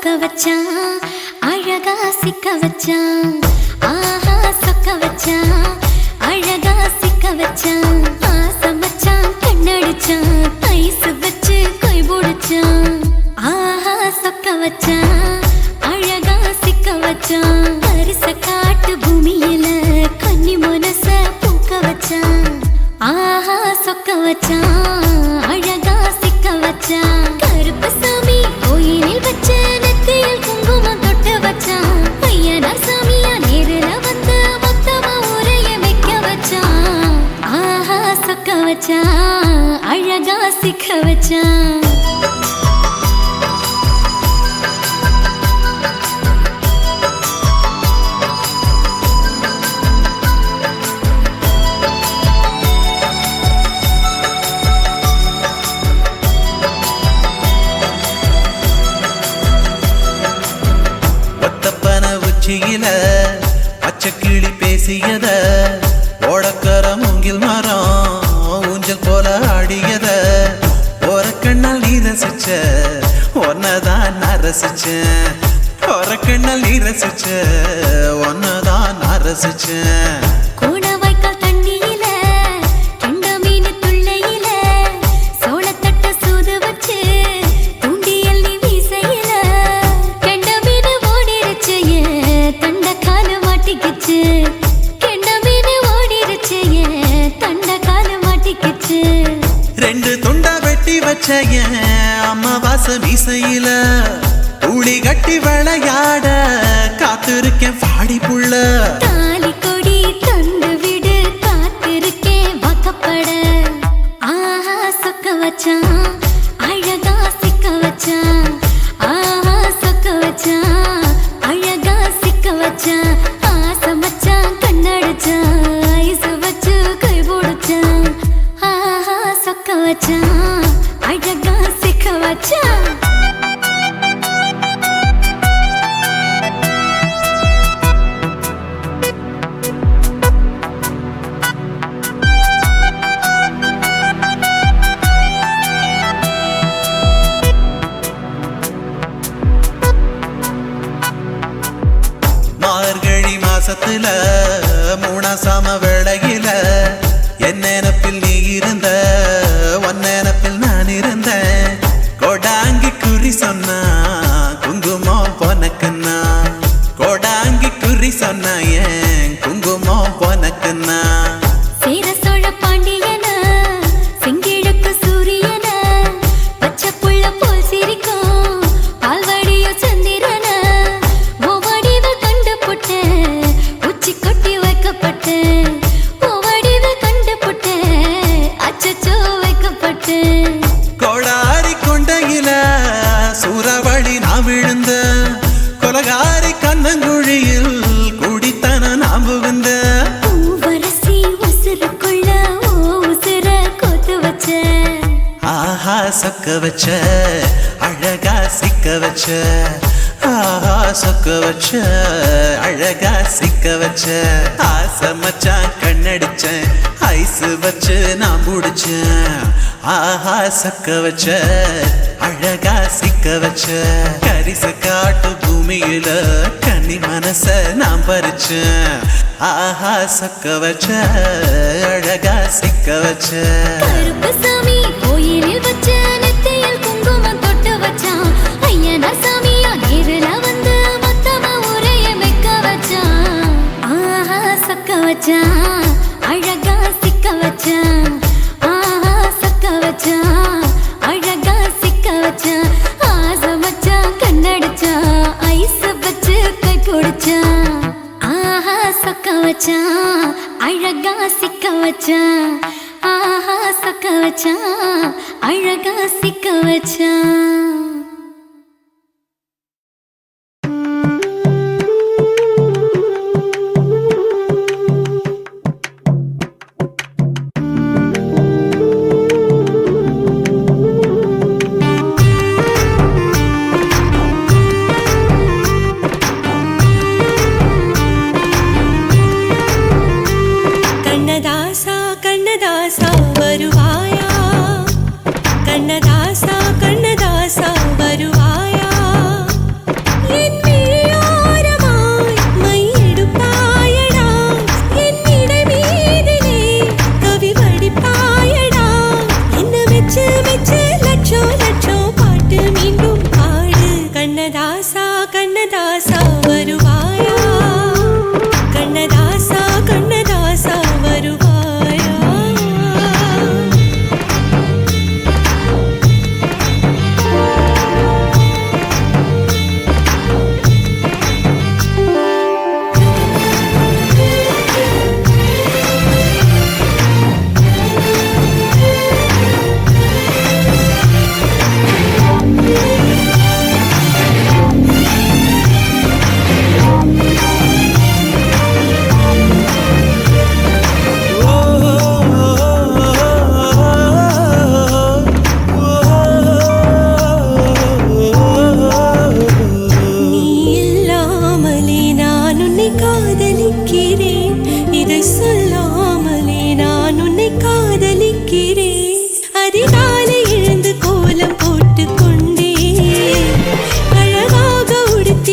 சொக்க வச்சான் அழகா சிக்க வச்சான் ஆஹா சொக்க வச்சான் அழகா சிக்க வச்சான் ஆசை மச்சான் கண்ணடிச்சான் ஐஸ் வச்சு கை போடுச்சான் ஆஹா சொக்க வச்சான் அழகா சிக்க வச்சான் அரிச காட்டு பூமியில கன்னி மனச பூக்க வச்சான் ஆஹா சொக்க வச்சான் அழகா சிக்க வச்சான் கருப்பு சாமி கோயிலில் வச்ச நெத்தியில் குங்குமம் தொட்டு வச்சான் பையனா சாமியா நேரில வந்து மொத்தமா உரைய வைக்க வச்சான் ஆஹா சொக்க வச்சான் அழகா சிக்க வச்சான் பச்சைக்கிளி பேசியத ஓடக்கர மூங்கில் மரம் ஊஞ்சல் போல ஆடியத ஒரு கண்ணால் நீ ரசிச்ச ஒன்னதான் நான் ரசிச்சேன் ஒரு கண்ணால் நீ ரசிச்ச ஒன்னதான் நான் ரசிச்சேன் ரெண்டு துண்டா வெட்டி வச்ச அம்மாவாச மீசையில ஊழி கட்டி விளையாட காத்திருக்கேன் பாடி புள்ள தாலி கொடி தந்து விடு காத்திருக்கேன் வாக்கப்பட ஆஹா சொக்க வச்சான் அழகா சிக்க வச்சான் ஆஹா சொக்க வச்சான் அழகா சிக்க வச்சான் ஆசை மச்சான் கண்ணடிச்சான் ஐஸ் வச்சு கை போடுச்சான் ஆஹா சொக்க வச்சான் அழகா சிக்க வச்சான் மார்கழி மாசத்துல மூணாசாம வேளையில என் நினப்பில் நீ இருந்த உன் நினப்பில் நான் இருந்தேன் கோடாங்கி குறி சொன்னா குங்குமம் பொனக்குன்னா கோடாங்கி குறி சொன்னா ஏன் குங்குமம் பொனக்குன்னா சேர சோழ பாண்டியன செங்கிழக்கு சூரியன பச்சை புள்ள போல் சிரிக்கும் பால்வடியோ சந்திரன ஓவடிவ கண்டு புட்ட உச்சி கொட்டி வைக்கப்பட்ட ஓவடிவ கண்டு புட்ட அச்சச்சோ வைக்கப்பட்ட கோடாரி கொண்டையில சூறாவளி நான் விழுந்த கொலகாரி கண்ணங்குழியில் குடித்தன நான் புகுந்த பூவரசி உசுருக்குள்ள உசுர கோத்து வச்ச ஆஹா சொக்க வச்ச அழகா சிக்க வச்ச ஆஹா சொக்க வச்ச அழகா சிக்க வச்ச ஆசை மச்சான் கண்ணடிச்சேன் ஐஸ் வச்சு நான் முடிச்சேன் ஆஹா சொக்க வச்ச அழகா சிக்க வச்ச கரிச காட்டு பூமியில கன்னி மனச நான் பறிச்சேன் ஆஹா சொக்க வச்ச அழகா சிக்க வச்ச கருப்பு சாமி கோயிலில் வச்ச நெத்தியில் குங்குமம் தொட்டு வச்சான் ஐயனா சாமியா நேரில வந்து மொத்தமா உரைய வைக்க வச்சான் ஆஹா சொக்க வச்சான் அழகா சிக்க வச்சான் ஆஹா சொக்க வச்சான் அழகா சிக்க வச்சான் ஆசை மச்சான் கண்ணடிச்சான் ஐஸ் வச்சு கை போடுச்சான் ஆஹா சொக்க வச்சான் அழகா சிக்க வச்சான் ஆஹா சொக்க வச்சான் அழகா சிக்க வச்சான் கண்ணதாசா கண்ணதாசா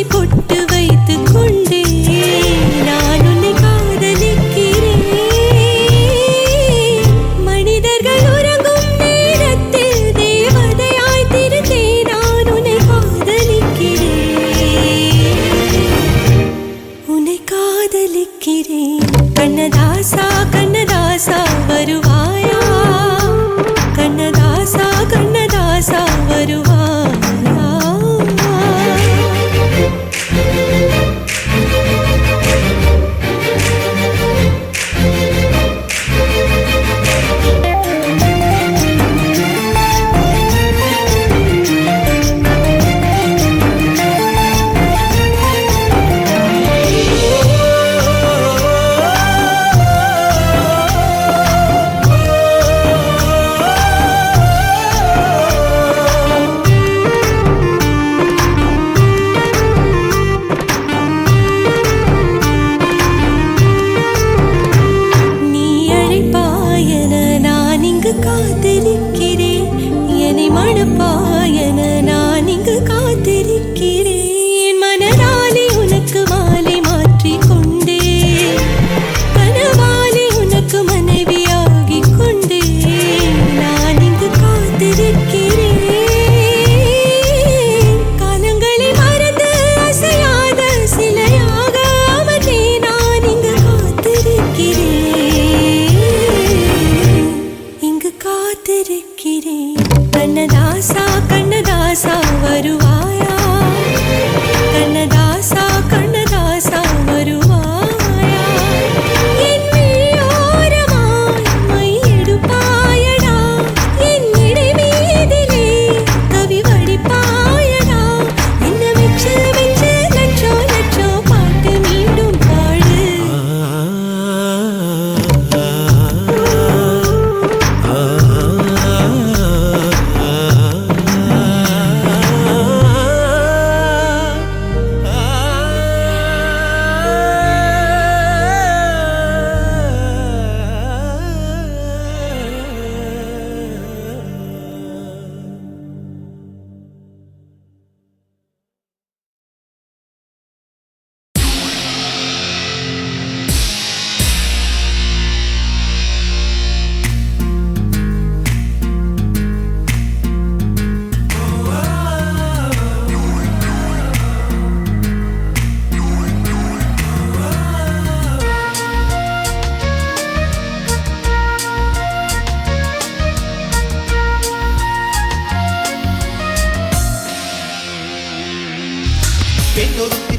நெற்றி பொட்டு வைத்துக் கொண்டே நான் உன்னை காதலிக்கிறேன். மனிதர்கள் உறங்கும் நேரத்தில் தேவதையாய் திருந்தே நான் உன்னை காதலிக்கிறேன். உன்னை காதலிக்கிறேன். கண்ணதாசா கண்ணதாசா வருவாயா? கண்ணதாசா கண்ணதாசா வருவாயா? காத்திருக்கிறேன். என்னை மணப்பாயன நான் இங்கு காத்திருக்கிறேன். மனதாலே உனக்கு மாலை மாற்றிக் கொண்டே கனவாலே உனக்கு மனைவியாகிக் கொண்டே நான் இங்கு காத்திருக்கிறேன். காலங்களை மறந்து அசையாத சிலையாக அமர்ந்தே நான் இங்கு காத்திருக்கிறேன். கண்ணதாசா கண்ணதாசா வருவாயா? கண்ணதாசா கண்ணதாசா வருவாயா? என் விழியோரமாய் மை எடுப்பாயடா, என் இடை மீதிலே கவி வடிப்பாயடா. என்ன வெச்சு வெச்சு லட்சோ லட்சோ பாட்டு மீண்டும் பாடு.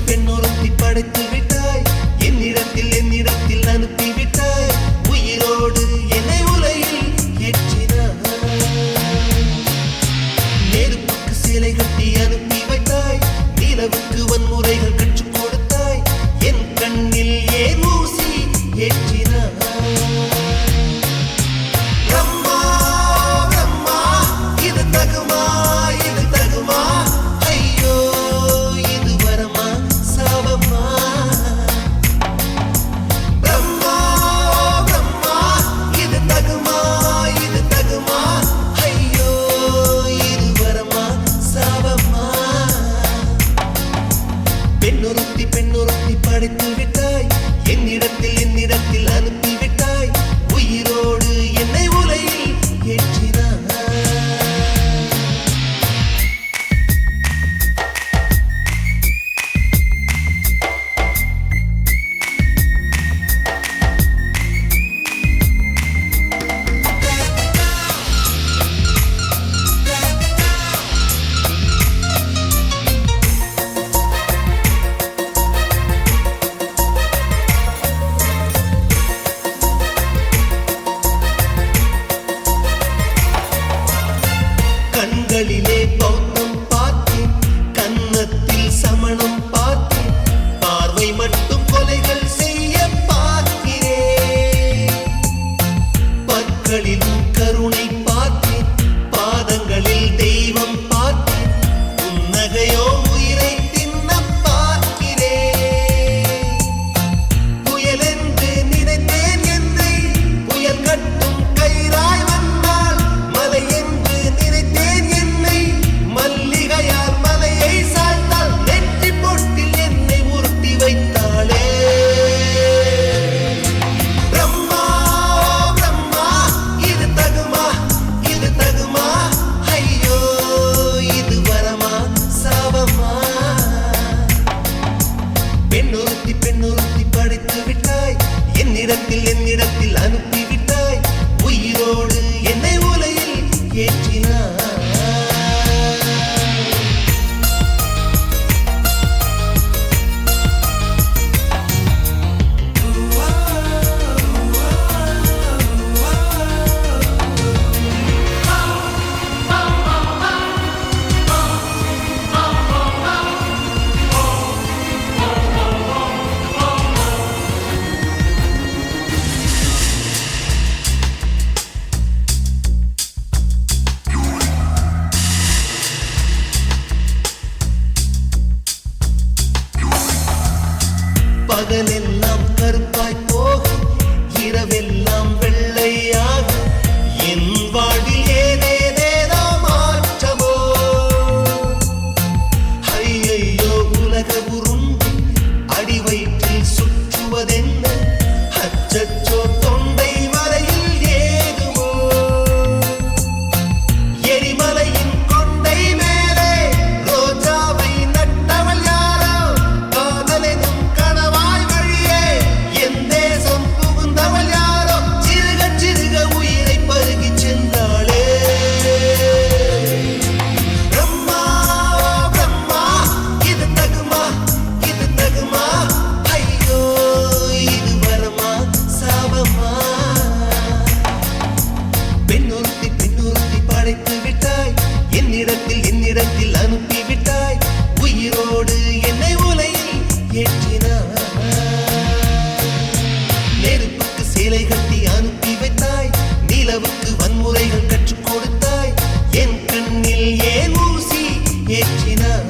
பெண்ணொருத்தி படைத்து விட்டாய். என்னிடத்தில் அனுப்பி விட்டாய். உயிரோடு என்னை உலையில் ஏற்றினாய். நெருப்புக்கு சிலை கட்டி அனுப்பி வைத்தாய். நிலவுக்கு வன்முறைகள் கற்றுக் கொடுத்தாய். என் கண்ணில் ஏன் ஊசி ஏற்றினாய். பிரம்மா பிரம்மா இது தகுமா? இது தகுமா? ஐயோ இது வரமா சாபமா? பிரம்மா பிரம்மா இது தகுமா? இது தகுமா? ஐயோ இது வரமா சாபமா? பெண்ணு பகலெல்லாம் கருப்பாய் போகும் இரவெல்லாம் வெள்ளையாகும் என் வாழ்வில் ஏதேதேதோ மாற்றமோ ஐயையோ உலக உருண்டி அடி வயிற்றில் சுற்றுவதென்ன அச்சச்சோ தொண்டை வரையில் ஏகுமோ எரிமலையின் கொண்டை மேலே ரோஜாவை நட்டவள் யாரோ காதலெனும் கணவாய் வழியே என் தேசம் புகுந்தவள் யாரோ சிறுக சிறுக உயிரை பருகிச் சென்றாளே பிரம்மா பிரம்மா இது தகுமா ஐயோ இது வரமா சாபமா பெண்ணொருத்தி படைத்து விட்டாய் என்னிடத்தில் அனுப்பி விட்டாய் உயிரோடு என்னை உலையில் ஏற்றினாய் நெருப்புக்கு சேலை கட்டி அனுப்பி வைத்தாய் நிலவுக்கு வன்முறைகள் கற்றுக் கொடுத்தாய் என் கண்ணில் ஏன் ஊசி ஏற்றினாய்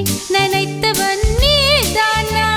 நேற்று நினைத்தவன் நீதானா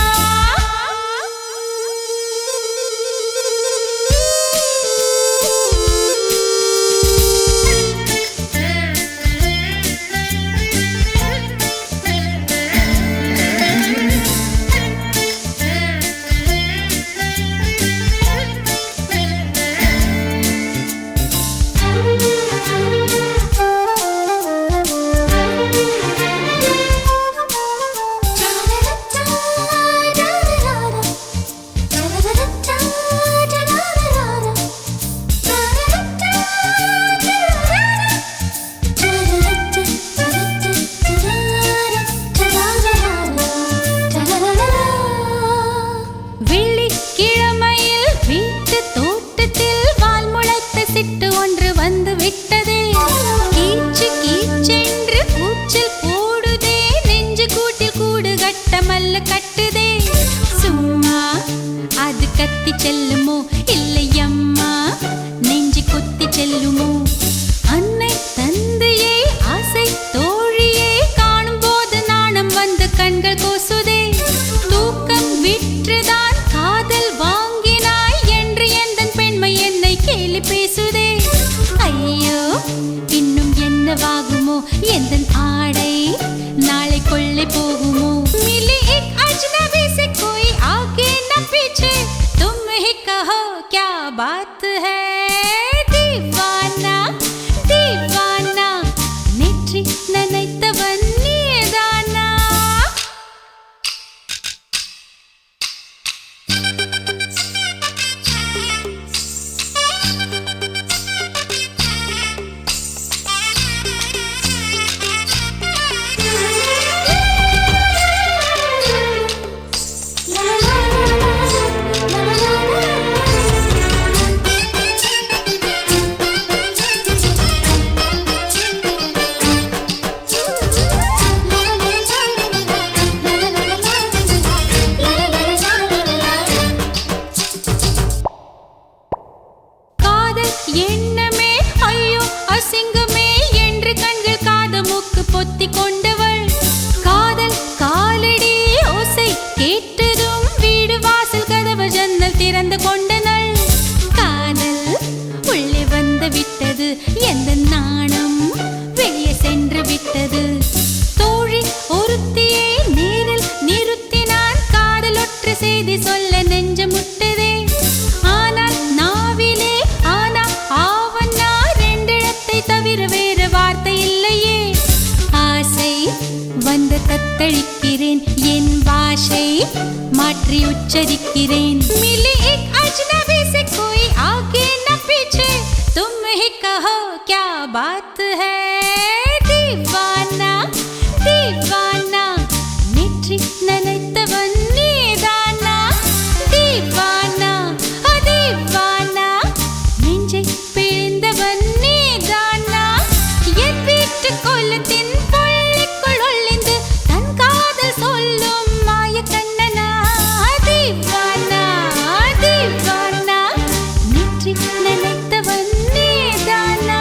செல்லுமோ இல்லையம்மா நெஞ்சு கொத்தி செல்லுமோ அன்னை தந்தையே ஆசை தோழியே காணும் போது நாணம் வந்து கண்கள் கோசுதே தூக்கம் விற்றுதான் காதல் வாங்கினாய் என்று எந்தன் பெண்மை என்னை கேலி பேசுதே ஐயோ இன்னும் என்னவாகுமோ எந்தன் ஆடை நாளை கொள்ளை போகுமோ மிலி एक अजनबी से कोई आगे न पीछे तुम ही कहो क्या बात है दीवाना दीवाना नेற்றி நினைத்தவன் நீதானா எண்ணமே ஐயோ அசிங்கமே என்று கண்கள் காது மூக்கு பொத்தி கொண்டவள் காதல் காலடி ஓசை கேட்டதும் வீடு வாசல் கதவு ஜன்னல் திறந்து கொண்டனள் காதல் உள்ளே வந்து விட்டது எந்த நாணம் வெளியே சென்று விட்டது தோழி ஒருத்தியை நேரில் நிறுத்தினான் காதல் ஒற்ற செய்தி சொல்ல நெஞ்சு முட்டதே ஆனால் நாவிலே தவிர வேறு வார்த்தை இல்லையே ஆசை வந்து தத்தளிக்கிறேன் என் பாஷை மாற்றி உச்சரிக்கிறேன் मिली एक अजनबी से कोई आगे न पीछे तुम ही कहो क्या बात है दीवाना दीवाना நேற்றி நினைத்தவன் நீதானா दीवाना दीवाना நெஞ்சை பிழிந்தவன் கொல்லத்தின் பள்ளிக்குள் ஒளிந்து தன் காதல் சொல்லும் மாய கண்ணனா தீவானா தீவானா நேற்றி நினைத்தவன் நீதானா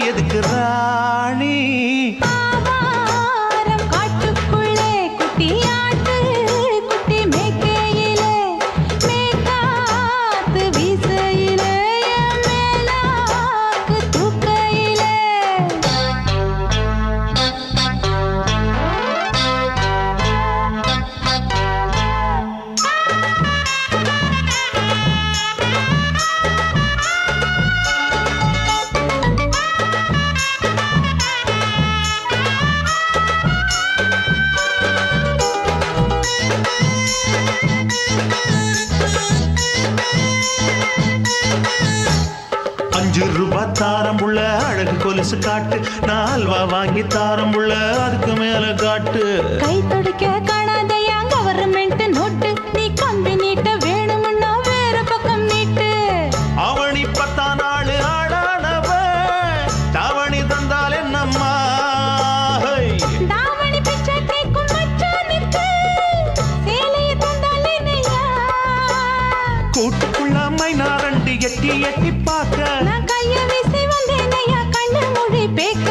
எதுக்கு ராணி குட்டி ஆட்டு குட்டி மேய்க்கையிலே மேய்க்காத 5 ரூபா தாரம் புள்ள அழகு கொலுசு காட்டு, நான் அல்வா வாங்கி தாரம் புள்ள அதுக்கு மேல காட்டு. கை துடிக்க காணாதையா கவர்மெண்ட் நோட்டு, நீ கம்பி நீட்ட வேணும்னா வேற பக்கம் நீட்டு. அவனி 10ஆம் நாள் ஆடானவ தாவணி தந்தால் என்னம்மா? தாவணி பிச்சை கேக்கும் மச்சானுக்கு சேலைய தந்தால் என்னையா? கூட்டுக்குள்ள மைனாரண்டி எட்டி எட்டி பார்க்க, நான் கைய வீசி வந்தேனையா கண்ணு மொழி பேக்க.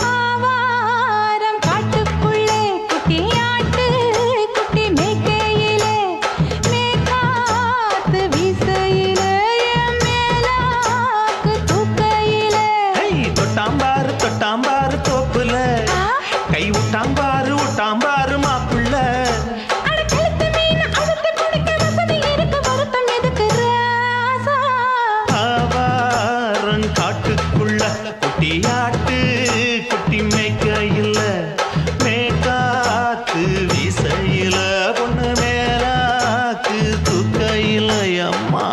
ஆவாரம் காட்டுக்குள்ளே குட்டி ஆட்டு குட்டி மேய்க்கையிலே, மேற்காத்து வீசையிலே, என் மேலாக்கு தூக்கையிலே. தொட்டாம்பாரு தோப்புல கை விட்டாம்பாரு மாப்புள்ள. அட கழுத்து மீன் அழுத்து குடிக்க வசதி இருக்கு, வருத்தம் எதுக்கு ராசா? ஆவாரம் காட்டுக்குள்ள குட்டியாட்டு குட்டி மேய்க்கையில, மேற்காத்து வீசையில, பொண்ணு மேலாக்கு தூக்கையில. அம்மா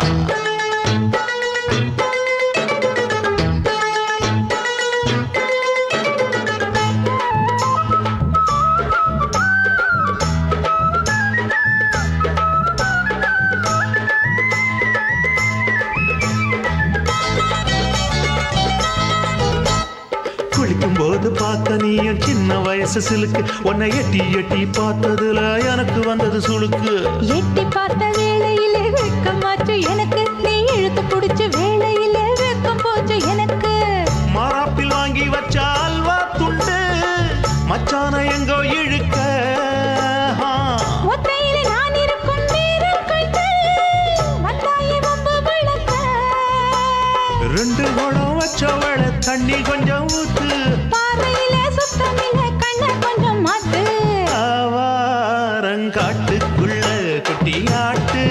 குளிக்கும் போது பார்த்த நீயும் சின்ன வயசு சிலுக்கு, உன்னை எட்டி எட்டி பார்த்ததுல எனக்கு வந்தது சுளுக்கு. எட்டி பார்த்த வேளையிலே வெட்கமாச்சு எனக்கு, நீ இழுத்து புடிச்ச வேளையிலே வெட்கம் போச்சு எனக்கு. மாறாப்பில் வாங்கி வச்ச அல்வா துண்டு மச்சான எங்கோ இழுக்க. ஒத்தையிலே நான் இருக்கும் நேரம் கண்டு வந்தாயே வம்பு விளக்க. 2 குடம் வச்சவள தண்ணி கொஞ்சம் ஊத்து, பார்வையிலே சுத்தமில்லை கண்ண கொஞ்சம் மாத்து. ஆவாரங்காட்டுக்குள்ள குட்டியாட்டு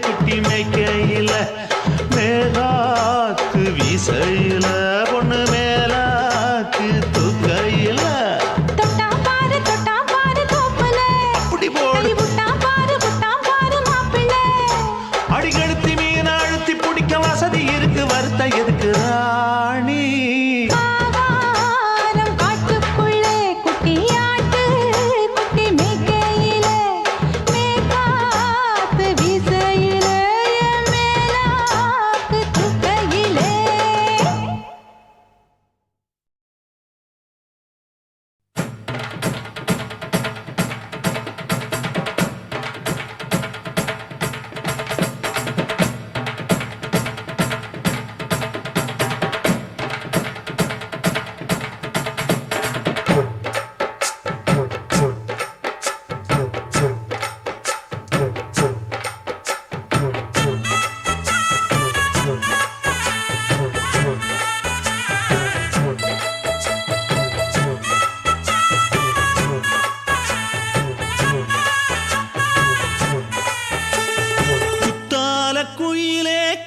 குட்டி மேய்க்கையில, மேலாக்கு வீசையில, பொண்ணு மேலாக்கு தூக்கையில. தொட்டாம் பாரு தோப்புல, அப்படி போடு கை விட்டாம் பாரு மாப்பிள்ளை. அடிக்கழுத்தி மீன் அழுத்தி பிடிக்க வசதி இருக்கு, வருத்த எதுக்கு ராணி? ஆவாரம் காட்டுக்குள்ளே குட்டி ஆட்டு குட்டி மேய்க்கையிலே, மேற்காத்து வீசையிலே, என் மேலாக்கு தூக்கையிலே.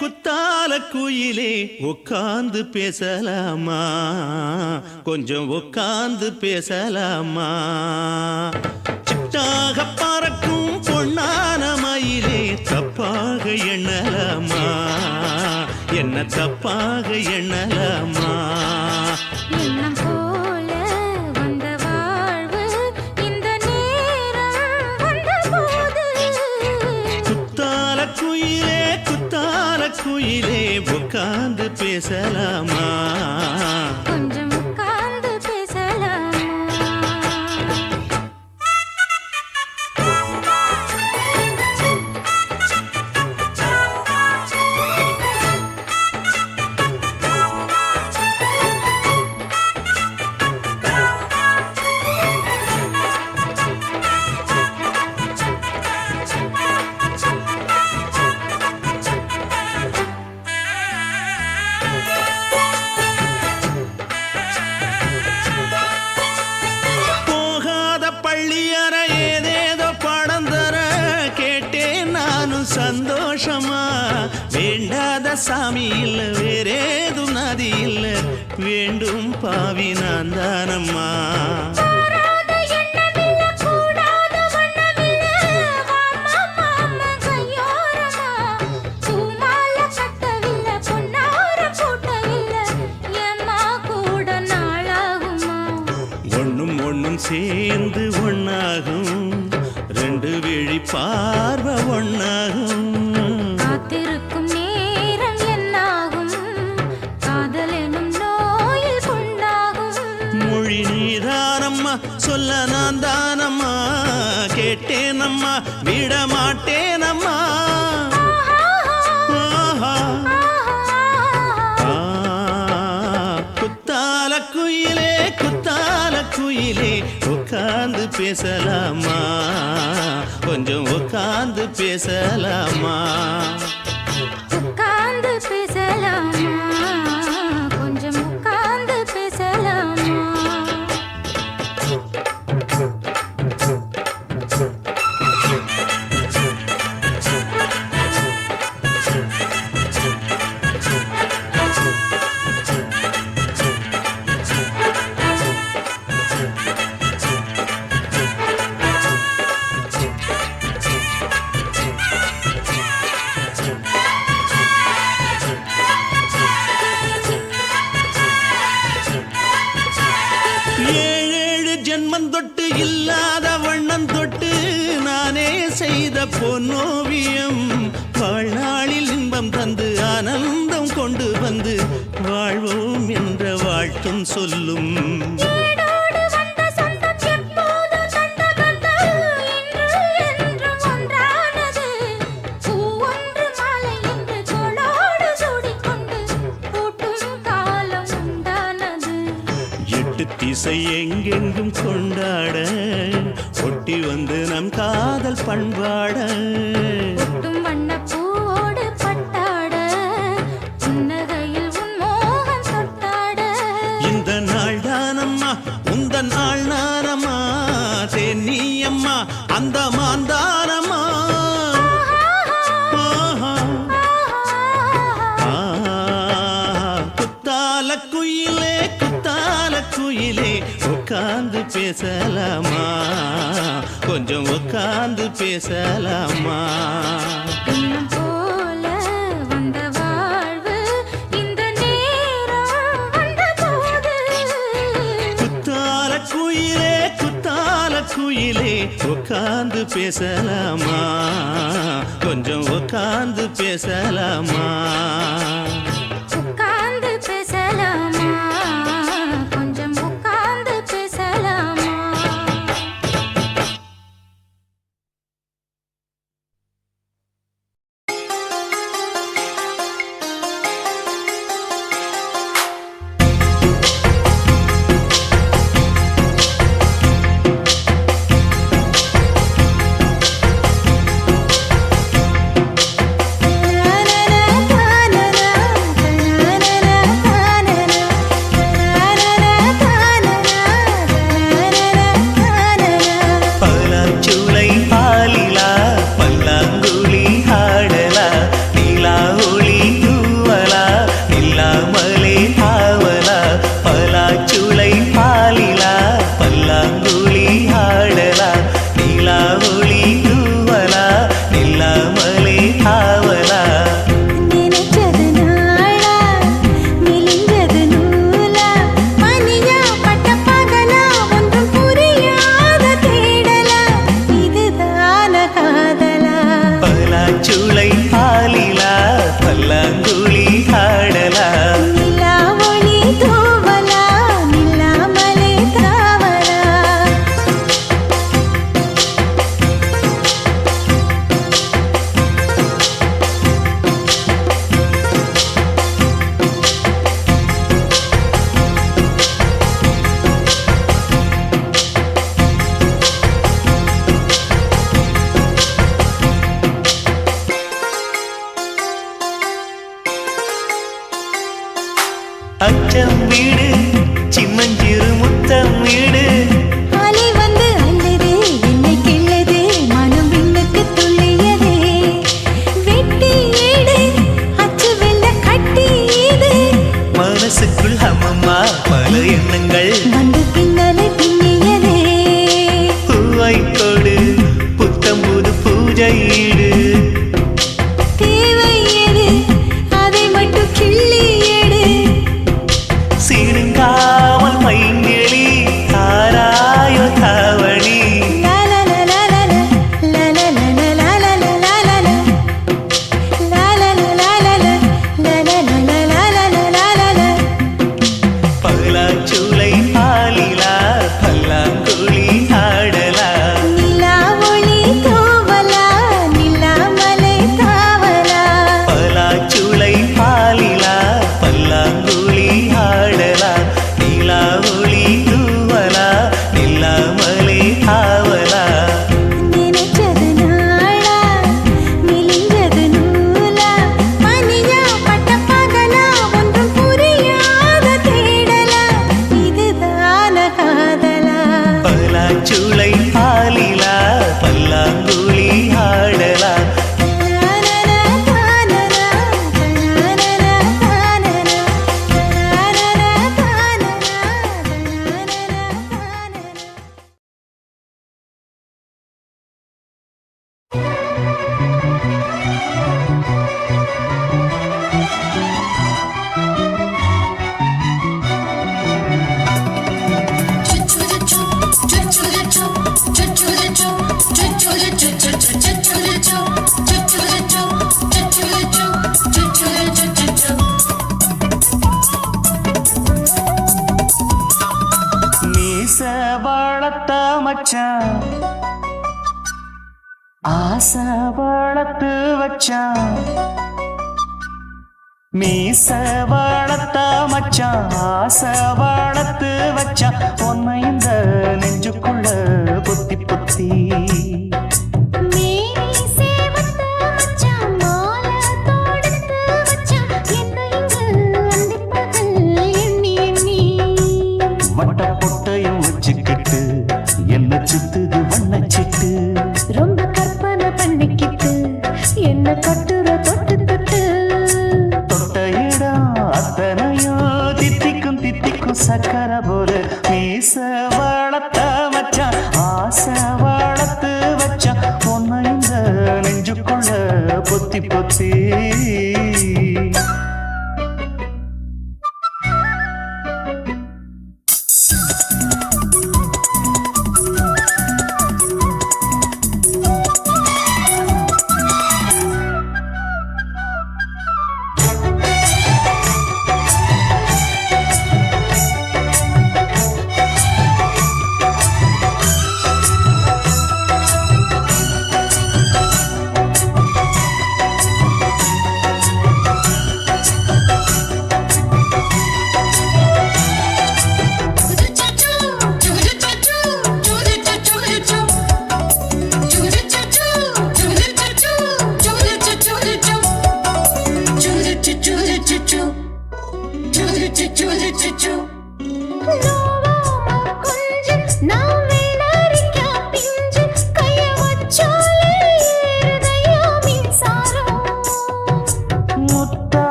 குத்தால குயிலே உட்கார்ந்து பேசலாமா, கொஞ்சம் உட்கார்ந்து பேசலாமா? சிட்டாக பறக்கும் பொன்னான மயிலே தப்பாக எண்ணலாமா, என்ன தப்பாக எண்ணலாமா? எண்ணம் போல வந்த வாழ்வு இந்த நேரம் வந்தபோது, குத்தால குயிலே உட்கார்ந்து பேசலாமா, கொஞ்சம் உட்கார்ந்து பேசலாமா? சந்தோஷமா வேண்டாத சாமி இல்ல, வேறேதும் நதி இல்ல, வேண்டும் பாவி நான் தானம்மா. கட்டவில்லை பொன்னார கூட்டவில்லை மாட்டேனம்மா விட மாட்டேனம்மா ஆஹா. குத்தால குயிலே உட்கார்ந்து பேசலாமா கொஞ்சம் உட்கார்ந்து பேசலாமா உட்கார்ந்து பேசலாமா கொஞ்சம் உட்கார்ந்து பேசலாமா ஜென்மந்தொட்டு இல்லாத வண்ணம் தொட்டு நானே செய்த பொன்னோவியம் வாழ்நாளில் இன்பம் தந்து ஆனந்தம் கொண்டு வந்து வாழ்வோம் என்ற வாழ்த்தும் சொல்லும் திசை எங்கெங்கும் கொண்டாட ஒட்டி வந்து நம் காதல் பண்பாட வண்ணப்பூவோடு பட்டாட புன்னகையில் உன் மோகம் தொட்டாட இந்த நாள் தானம்மா உந்த நாள் நானம்மா தேனி அம்மா அந்த மாந்தானம்மா குயிலே உட்கார்ந்து பேசலாமா கொஞ்சம் உட்கார்ந்து பேசலாமா போல வந்த வாழ்வு இந்த நேரம் வந்த போது குத்தால குயிலே உட்கார்ந்து பேசலாமா கொஞ்சம் உட்கார்ந்து பேசலாமா உட்கார்ந்து பேசலாமா கொஞ்சம் உட்கார்ந்து பேசலாமா அச்சம் வீடு சின்னஞ்சிறு முத்தம் வீடு அலை வந்து அல்லது என்னை கிள்ளது மனம் விண்ணுக்கு துள்ளியதே வெட்டி ஏடு அச்சு வெள்ள கட்டி இது மனசுக்குள் அம்மம்மா பல எண்ணங்கள் வந்து பின்னலை பின்னியதே பூவை கொடு புத்தம் புது பூஜை ஈடு தேவை எது அதை மட்டும் கிள்ளி எடு சீருங்க ஆசை வளர்த்து வச்சான் மீச வளர்த்தா மச்சான் ஆசை வளர்த்து வச்சான் உன்னை இந்த நெஞ்சுக்குள்ள பொத்தி பொத்தி வட்ட பொட்டையும் வச்சுக்கிட்டு என்ன சுத்துது வண்ணச்சிட்டு ரொம்ப கற்பனை பண்ணிக்கிட்டு என்ன கட்டுற தொட்டு தொட்டு தொட்ட இடம் அத்தனையோ தித்திக்கும் தித்திக்கும் சக்கரை போல மீச வளர்த்த மச்சான் ஆசை வளர்த்து வச்சான் உன்னை இந்த நெஞ்சுக்குள்ள பொத்தி பொத்தி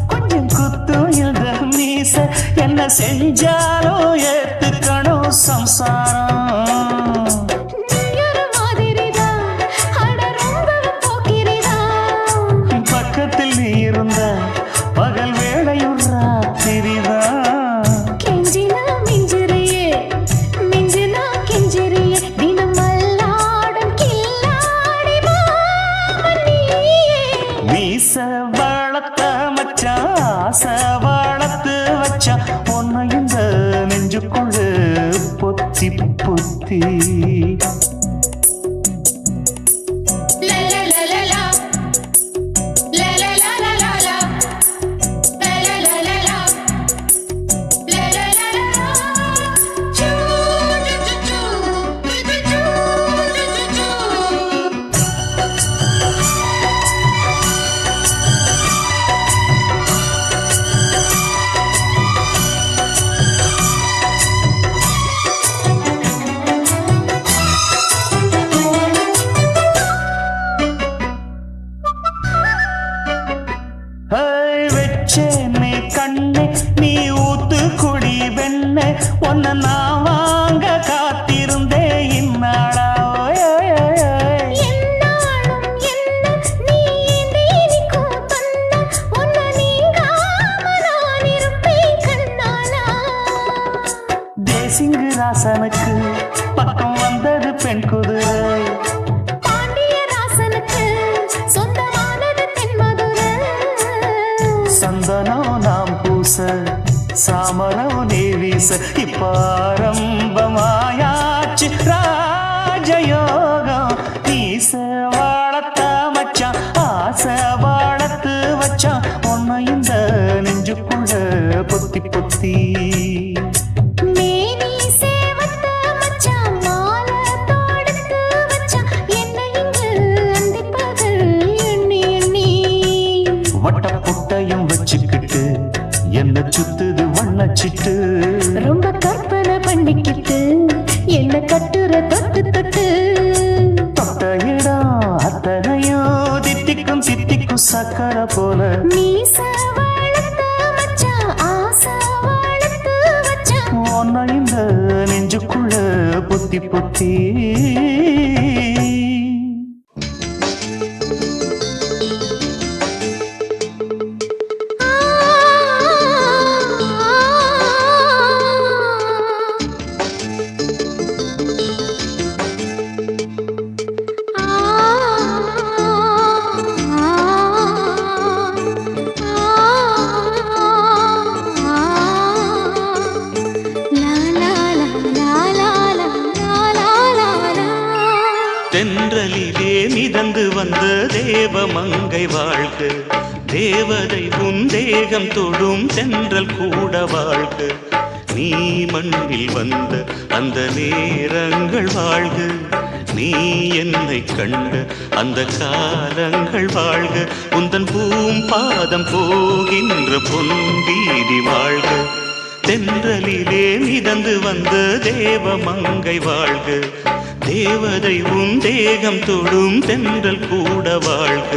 கொஞ்சம் குத்தும் இந்த மீச என்ன செஞ்சாலும் ஏத்துக்கணும் சம்சாரம் பக்கத்தில் நீ இருந்த பகல் வேளையும் ராத்திரிதான் மீச வளர்த்த மச்சான் ஆசை வளர்த்து வச்சான் உன்னை இந்த நெஞ்சுக்குள்ள பொத்தி பொத்தி வெச்சேனே கண்ணே நீ ஊத்து குடி வெண்ண உன்னை நான் வாங்க காத்திருந்தே இந்நாளா தேசிங்கு ராசனுக்கு பக்கம் வந்தது பெண் குதிரை சந்தனம் நாம் பூச சாமரம் நீ வீச இப்பாரம்பமாயாச்சு ராஜயோகம் நீச வளர்த்த மச்சான் ஆசை வளர்த்து வச்சான் உன்னை இந்த நெஞ்சுக்குள்ள பொத்தி பொத்தி வட்ட பொட்டையும் வச்சுக்கிட்டு என்ன சுத்துது வண்ணச்சிட்டு ரொம்ப கற்பனை பண்ணிக்கிட்டு என்ன கட்டுற தொட்டு தொட்டு தொட்ட இடம் அத்தனையோ தித்திக்கும் தித்திக்கும் சக்கரை போல மீச வளர்த்த மச்சான் ஆசை வளர்த்து வச்சான் உன்னை இந்த நெஞ்சுக்குள்ள பொத்தி பொத்தி வந்த தேவமங்கை வாழ்க, தேவதை உன் தேகம் தொடும் தென்றல் கூட வாழ்க, நீ மண்ணில் வந்த அந்த நேரங்கள் வாழ்க, நீ என்னை கண்ட அந்த காலங்கள் வாழ்க, உந்தன் பூம்பாதம் போகின்ற பொன்வீதி வாழ்க, தென்றலிலே மிதந்து வந்த தேவமங்கை வாழ்க, தேவதை உன் தேகம் தொடும் தென்றல் கூட வாழ்க.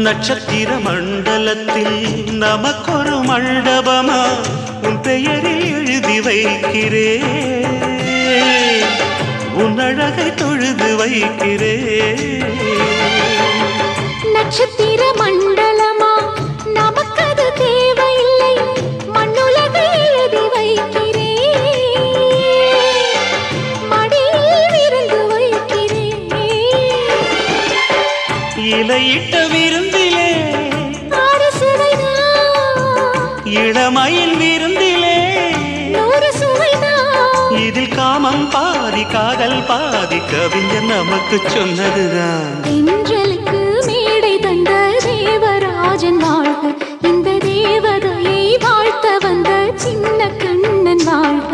நட்சத்திர மண்டலத்தில் நமக்கொரு மண்டபமா உன் பெயரில் எழுதி வைக்கிறே, உன் அழகை தொழுது வைக்கிறே. நட்சத்திர மண்டலமா நமக்கது தேவையில்லை, மண்ணுலகை எழுதி வைக்கிறே, மடியில் விருந்து வைக்கிறே. இலையிட்ட விருந்திலே ஆறு சுவைதான், இளமையில் விருந்திலே நூறு சுவைதான். இதில் காமம் பாதி காதல் பாதி கவிஞர் நமக்கு சொன்னதுதான். தென்றலுக்கு மேடை தந்த தேவராஜன் வாழ்க, இந்த தேவதையை வாழ்த்த வந்த சின்ன கண்ணன் வாழ்க.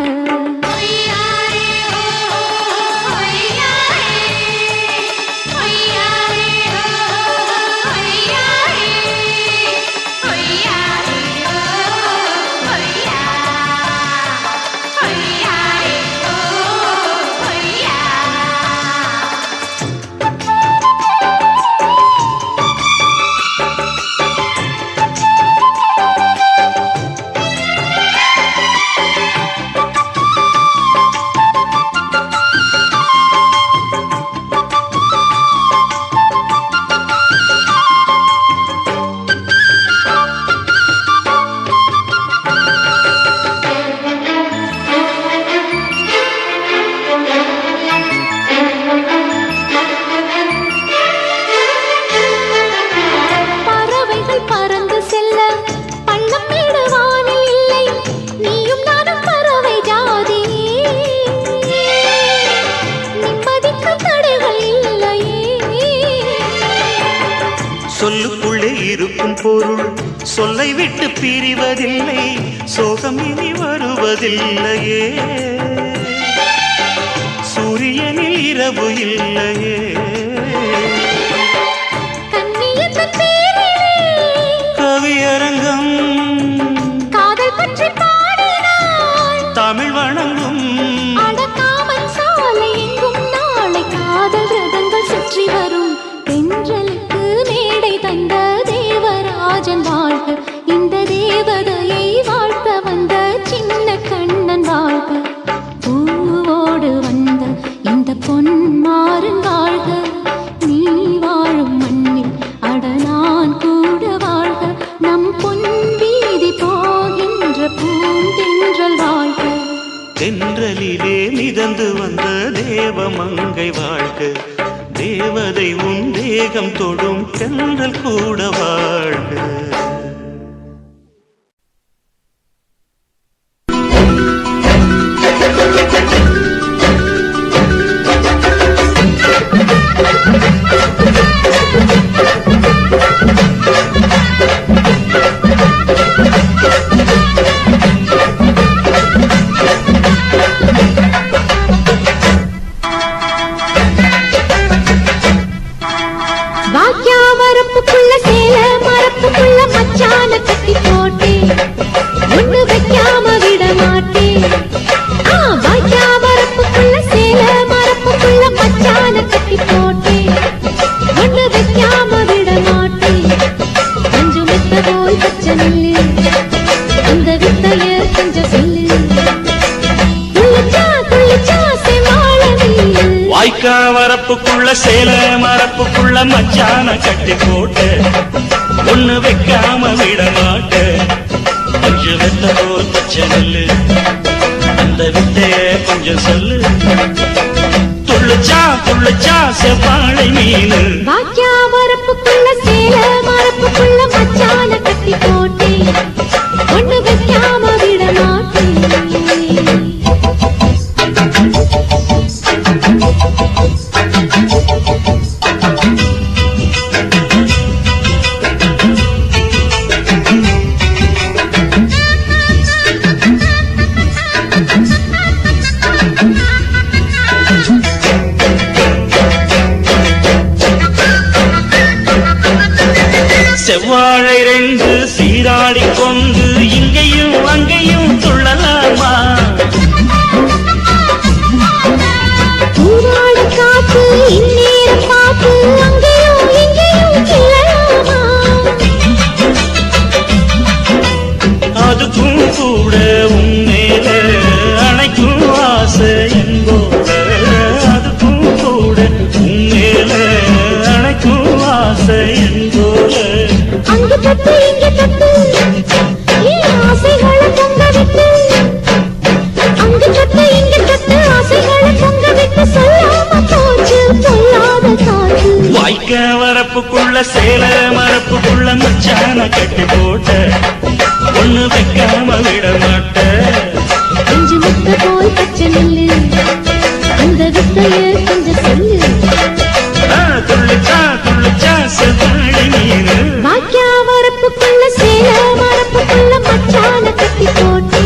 சொல்லுக்குள்ளே இருக்கும் பொருள் சொல்லை விட்டு பிரிவதில்லை, சோகம் இனி வருவதில்லையே, சூரியனில் இரவு இல்லையே. கவியரங்கம் காதல் பற்றி பாடினாள், தமிழ் வணங்கும் அடக்காமல் சாலை எங்கும் நாளை காதல் ரதங்கள் சுற்றி வரும். தென்றலுக்கு மேடை தந்த தேவராஜன் வாழ்க, இந்த தேவதையை வாழ்த்த வந்த சின்ன கண்ணன் வாழ்க. பூவோடு வந்த இந்த பொன்மாறன் வாழ்க, நீ வாழும் மண்ணில் அட நான் கூட வாழ்க, நம் பொன் வீதி போகின்ற பூந்தென்றல் வாழ்க. தென்றலிலே மிதந்து வந்த தேவமங்கை வாழ்க, தேவதை உன் தேகம் தொடும் தென்றல் கூட வாழ்க. வாக்கியா வரப்புக்குள்ள சேல மரப்புக்குள்ள வாய்க்கா வரப்புக்குள்ள சேல மரப்புக்குள்ள மச்சான கட்டி போட்டு ஒண்ணு வைக்காம விட மாட்டேன். கொஞ்சம் வெத்த போல் பச்சை நெல்லு அந்த வித்தைய கொஞ்சம் சொல்லு. துள்ளுச்சா செவ்வாழை மீனு வாக்கியா வரப்புக்குள்ள சேல மரப்புக்குள்ள மச்சான கட்டி போட்டே ஒண்ணு வைக்காம விட மாட்டேன். செவ்வாழை ரெண்டு சீராடி கொண்டு இங்கேயும் அங்கேயும் துள்ளலாமா? ஊராடு காத்து இந்நேரம் பார்த்து அங்கேயும் இங்கேயும் செல்லலாமா? அதுக்கும் கூட உன்மேல அணைக்கும் ஆசை என்போட. அதுக்கும் கூட உன்மேல அணைக்கும் ஆசை என்போல. அங்கு தொட்டு இங்கு தொட்டு என் ஆசைகளை பொங்க விட்டு. அங்கு தொட்டு இங்கு தொட்டு ஆசைகளை பொங்க விட்டு சொல்லாம போச்சு சொல்லாத காற்று. வாய்க்க வரப்புக்குள்ள சேல மரப்புக்குள்ள மச்சான கட்டி போட்ட ஒண்ணு வைக்காம விட மாட்ட. கொஞ்சு முட்டை போல் பச்சை நெல்லு அந்த வித்தைய கொஞ்சம் சொல்லு. துள்ளுச்சா செவ்வாழை மீனு வாக்கியா வரப்புக்குள்ள சேல மரப்புக்குள்ள மச்சான கட்டி போட்டே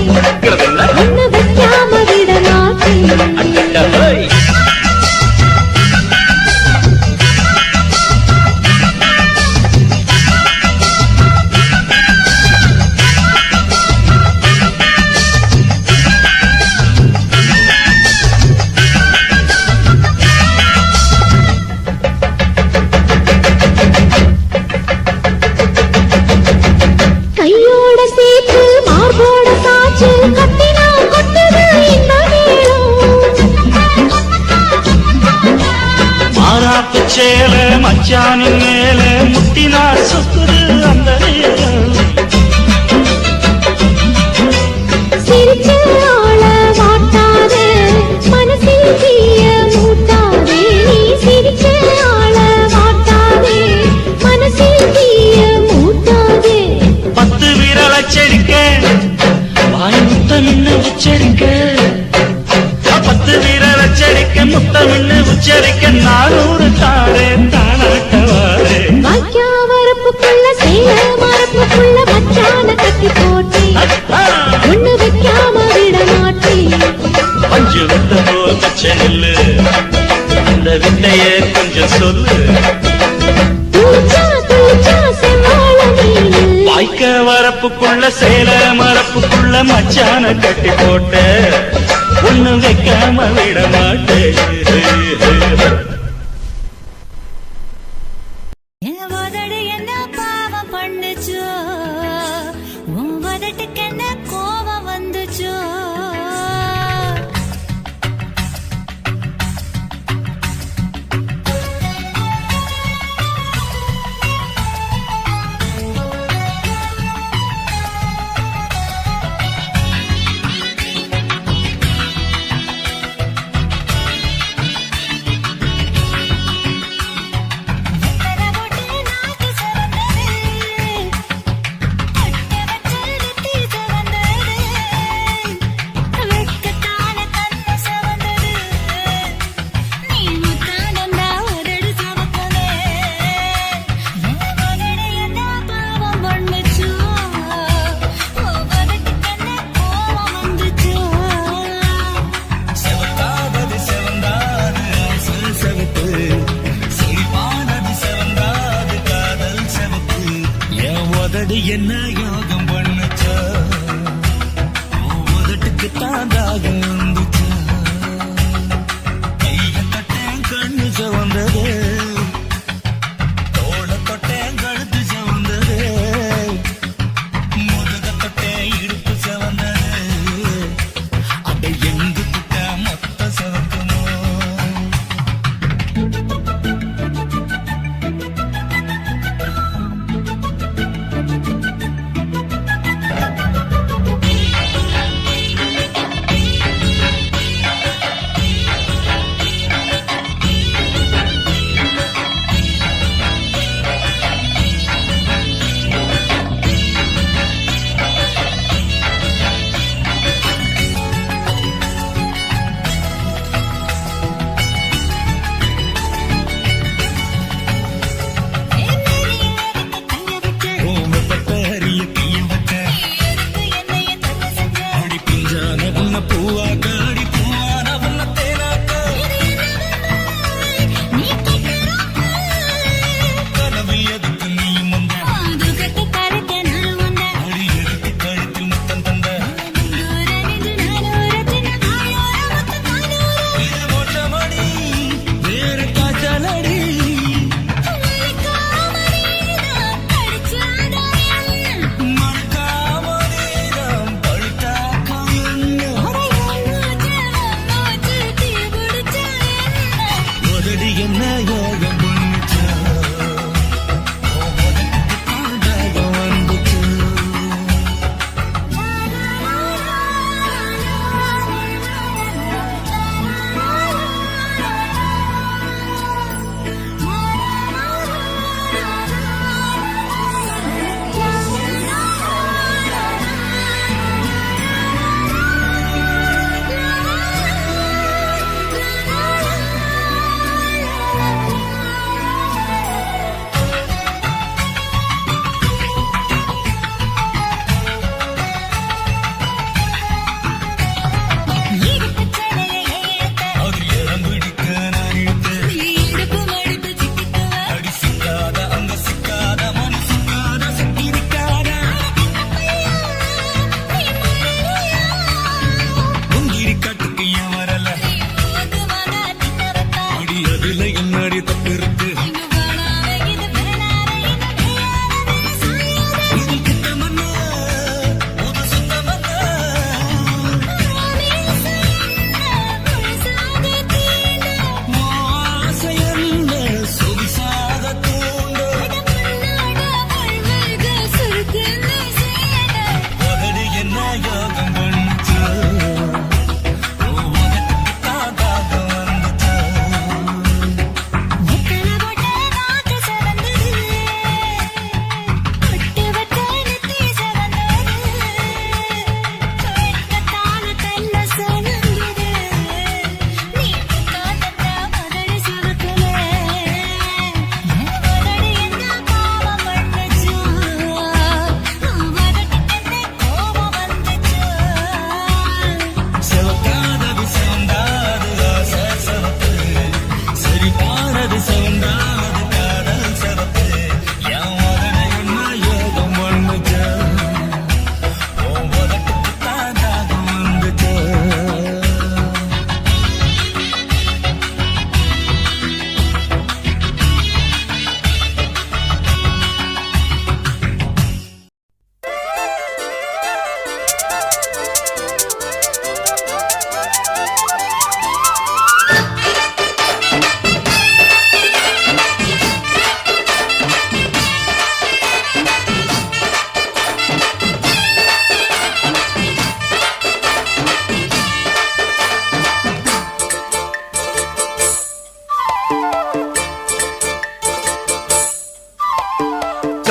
ஒண்ணு வைக்காம விட மாட்டேன். கையோட சேர்த்து மார்போட சாச்சு கட்டினா கொட்டுது இந்த நேரம். மாறாப்பு சேல மச்சானின் மேல முட்டினா சுத்துது அந்த நேரம். சிரிச்ச ஆள வாட்டாதே மனசில் தீய மூட்டாதே. நீ சிரிச்ச ஆள வாட்டாதே மனசில் தீய மூட்டாதே. 10 விரல் அச்சடிக்க வாய் முத்தமின்னு உச்சரிக்க. 10 விரல் அச்சடிக்க முத்தமின்னு உச்சரிக்க 400 தாரே தானாட்டவாரே. வாக்கியா வரப்புக்குள்ள சேல மரப்புக்குள்ள மச்சான கட்டி போட்டே ஒண்ணு வைக்காம விட மாட்டேன். பஞ்சு வித்த போல் பச்சை நெல்லு அந்த வித்தைய கொஞ்சம் சொல்லு. துள்ளுச்சா செவ்வாழை மீனு வாய்க்க வரப்புக்குள்ள சேல மரப்புக்குள்ள மச்சான கட்டி போட்ட ஒண்ணு வைக்காம விட மாட்டேன். என் உதடு என்ன பாவம் பண்ணுச்சோ, உன் உதட்டுக்கு என்ன கோபம் வந்துச்சோ.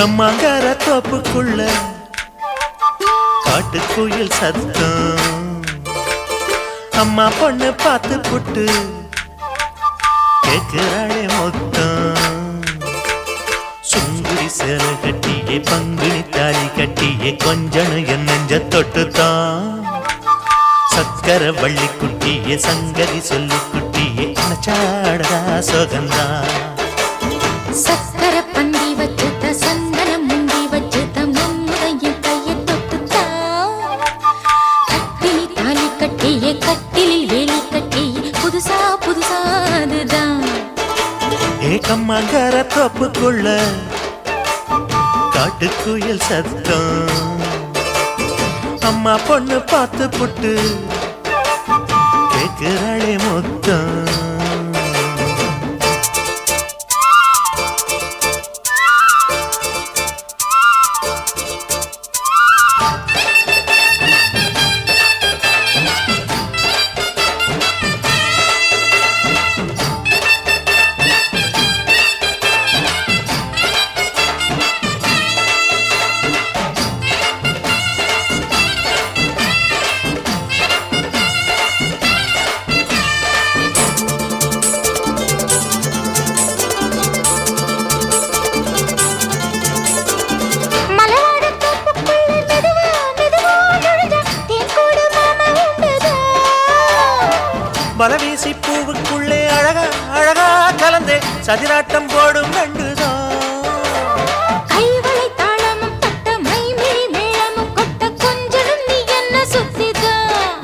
கம்மாங்கார தோப்புக்குள்ள காட்டுக்குயில் சத்தம் அம்மா பொண்ணு பார்த்து புட்டு கேக்குறாளே மொத்தம் சுங்குடி சேலை கட்டியே பங்குனி தாலி கட்டியே கொஞ்சனும் என் நெஞ்ச தொட்டுத்தான் சக்கர வள்ளி குட்டியே சங்கதி சொல்லு குட்டியே அனச்சாடதா சோகந்தான் சக்கர பந்தி வச்சுட்ட சந்தனம் முந்தி வச்சுட்ட மம்முதையும் கையை தொட்டுத்தா கட்டிலி தாலி கட்டியே கட்டிலில் வேலி கட்டியே புதுசா புதுசா அதுதான் ஏகம்மாங்கார தோப்புக்குள்ள காட்டுக்குயில் சத்தம் அம்மா பொண்ணு பார்த்து புட்டு கேக்குறாளே மொத்தம் பலவீசி பூவுக்குள்ளே அழகா அழகா கலந்தே சதிராட்டம் போடும் ரெண்டுதான் கைவளை தாளமும் தட்ட மைமிழி மேளமும் கொட்ட கொஞ்சனும் நீ என்ன சுத்திதான்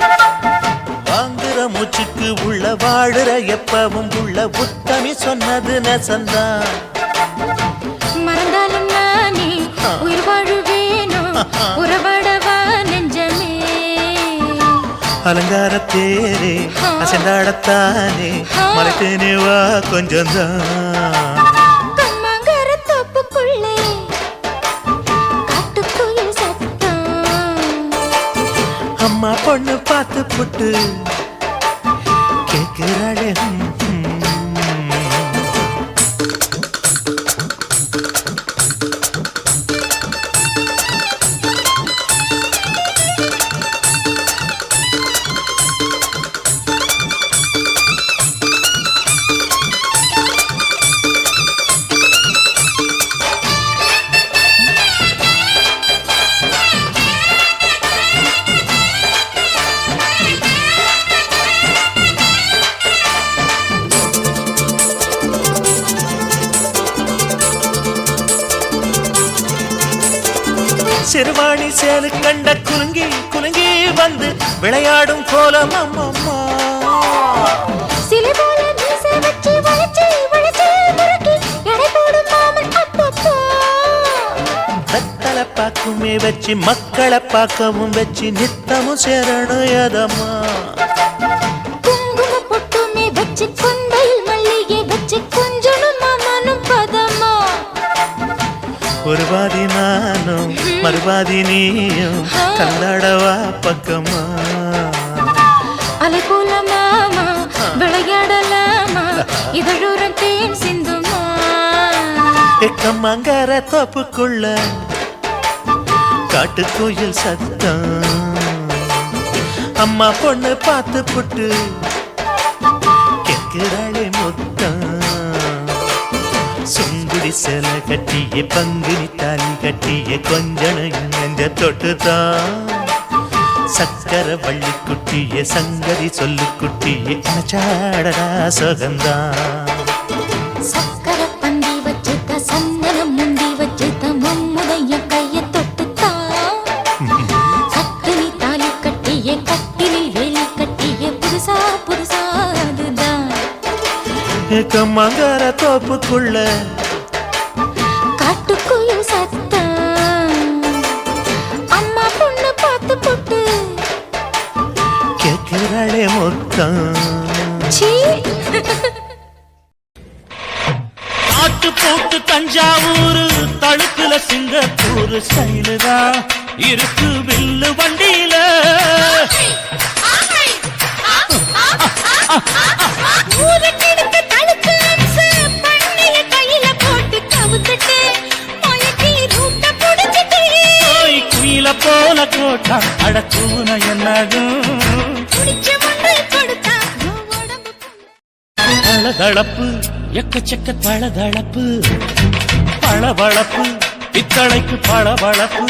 வாங்குற மூச்சுக்கு உள்ள வாழுற எப்பவும் உள்ள புத்தமி சொன்னது நெசந்தான் மறந்தாலும் நானே உயிர் வாழுவேனோ உறவாடவா நெஞ்சமே அலங்கார தேரே அசைந்தாடத்தானே மறைத்தேனே வா கொஞ்சம் தான் கம்மாங்கார தோப்புக்குள்ளே காட்டுக்குயில் சத்தம் அம்மா பொண்ணு பார்த்து புட்டு கேட்கிறாளே சிறுவாணி சேலு கண்ட குலுங்கி குலுங்கி வந்து விளையாடும் கோலம் அம்மம்மா சிலை போல மீசை வச்சு வளைச்சு வளைச்சு முறுக்கி எடை போடும் மாமன் அப்பப்பா வெத்தலை பாக்குமே வச்சு மக்களை பார்க்கவும் வச்சு நித்தமும் சேரணும் எதம்மா குங்கும பொட்டுமே வச்சு கொண்டையில் மல்லிகை வச்சு கொஞ்சனும் மாமனும் பதமா ஒரு பாதி நானும் மறுபாதி நீயும் கல்லாடவா பக்கமா அலை போல மாமா விளையாடலாமா இதழோரம் தேன் சிந்துமா எக்கம்மாங்கார தோப்புக்குள்ள காட்டுக்குயில் சத்தம் அம்மா பொண்ணு பார்த்து புட்டு கேட்கிறாளே மொத்தம் சுங்குடி சேலை கட்டிய பங்குனி தாலி கட்டிய கொஞ்சனும் நெஞ்ச தொட்டுதான் சக்கர வள்ளி குட்டிய சங்கதி சொல்லு குட்டிய அனச்சாடடா சோகந்தான் சக்கர பந்தி வச்சுட்ட சந்தனம் முந்தி வச்சுட்ட மம்முதைய கையை தொட்டுத்தான் கட்டிலி தாலி கட்டிய கட்டிலில் வேலி கட்டிய புதுசா புதுசா அதுதான் கம்மாங்கார தோப்புக்குள்ள காட்டுக்குயில் சத்தம் அம்மா பொண்ணு பார்த்து போட்டு கேட்கிறாளே மொத்தம் சீ காட்டு போட்டு தஞ்சாவூர் தழுக்குல சிங்கப்பூர் ஸ்டைலு தான் இருக்கு வில்லு வண்டியில ஊருக்கெடுத்து தழுக்கு அம்சு பண்ணில கையில போட்டு கவுத்துட்டு மயக்கி தளதளப்பு எக்கச்சக்க தளதளப்பு பளபளப்பு பித்தளைக்கு பளபளப்பு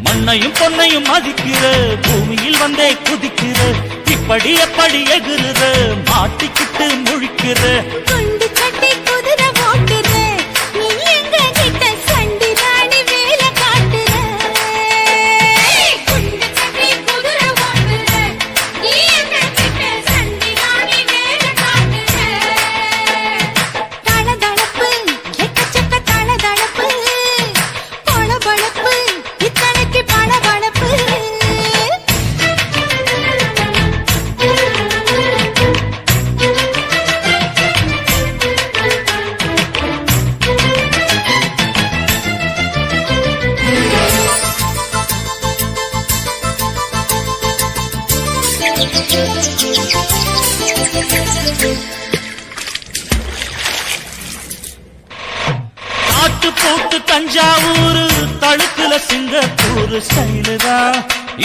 மண்ணையும் பொன்னையும் மதிக்கிற பூமியில் வந்தே குதிக்கிற இப்படி எப்படி எகுற மாட்டிக்கிட்டு முழிக்கிற குண்டு கட்டி குதிரை ஓட்டுற நீ எங்க கிட்ட சண்டி ராணி வேலை காட்டுற குண்டு கட்டி குதிரை ஓட்டுற நீ எங்க கிட்ட சண்டி ராணி வேலை காட்டுற தளதளப்பு எக்கச்சக்க தளதளப்பு பளபளப்பு இத்தனைக்கு பளபளப்பு ஆட்டு போட்டு தஞ்சாவூர் தழுக்குல சிங்கப்பூர் ஸ்டைலு தான்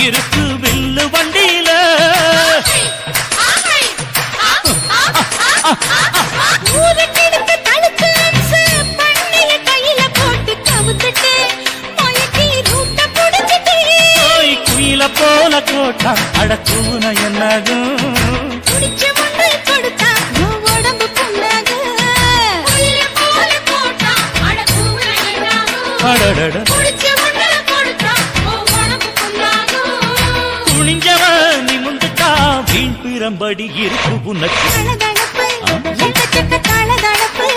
இருக்கு வில்லு வண்டியில ஊருக்கெடுத்து தடுத்து அம்சு பண்ணிய கையில போட்டு கவுத்துட்டு மயக்கி ரூட்ட புடிச்சிட்டு போய் குயில போல கோட்டா அடக்கூன என்னாகும் குடிச்ச மண்ணு கொடுத்தா உன் உடம்பு புண்ணாகும் குயில போல போட்டா அடக்கூன என்னாகும் அடடட குடிச்ச மண்ணு கொடுத்தா உன் உடம்பு புண்ணாகும் துணிஞ்சவ நிமுந்துட்டா வீண் பிறம்படி இருக்கு உனக்கு தளதளப்பு எக்கச்சக்க தளதளப்பு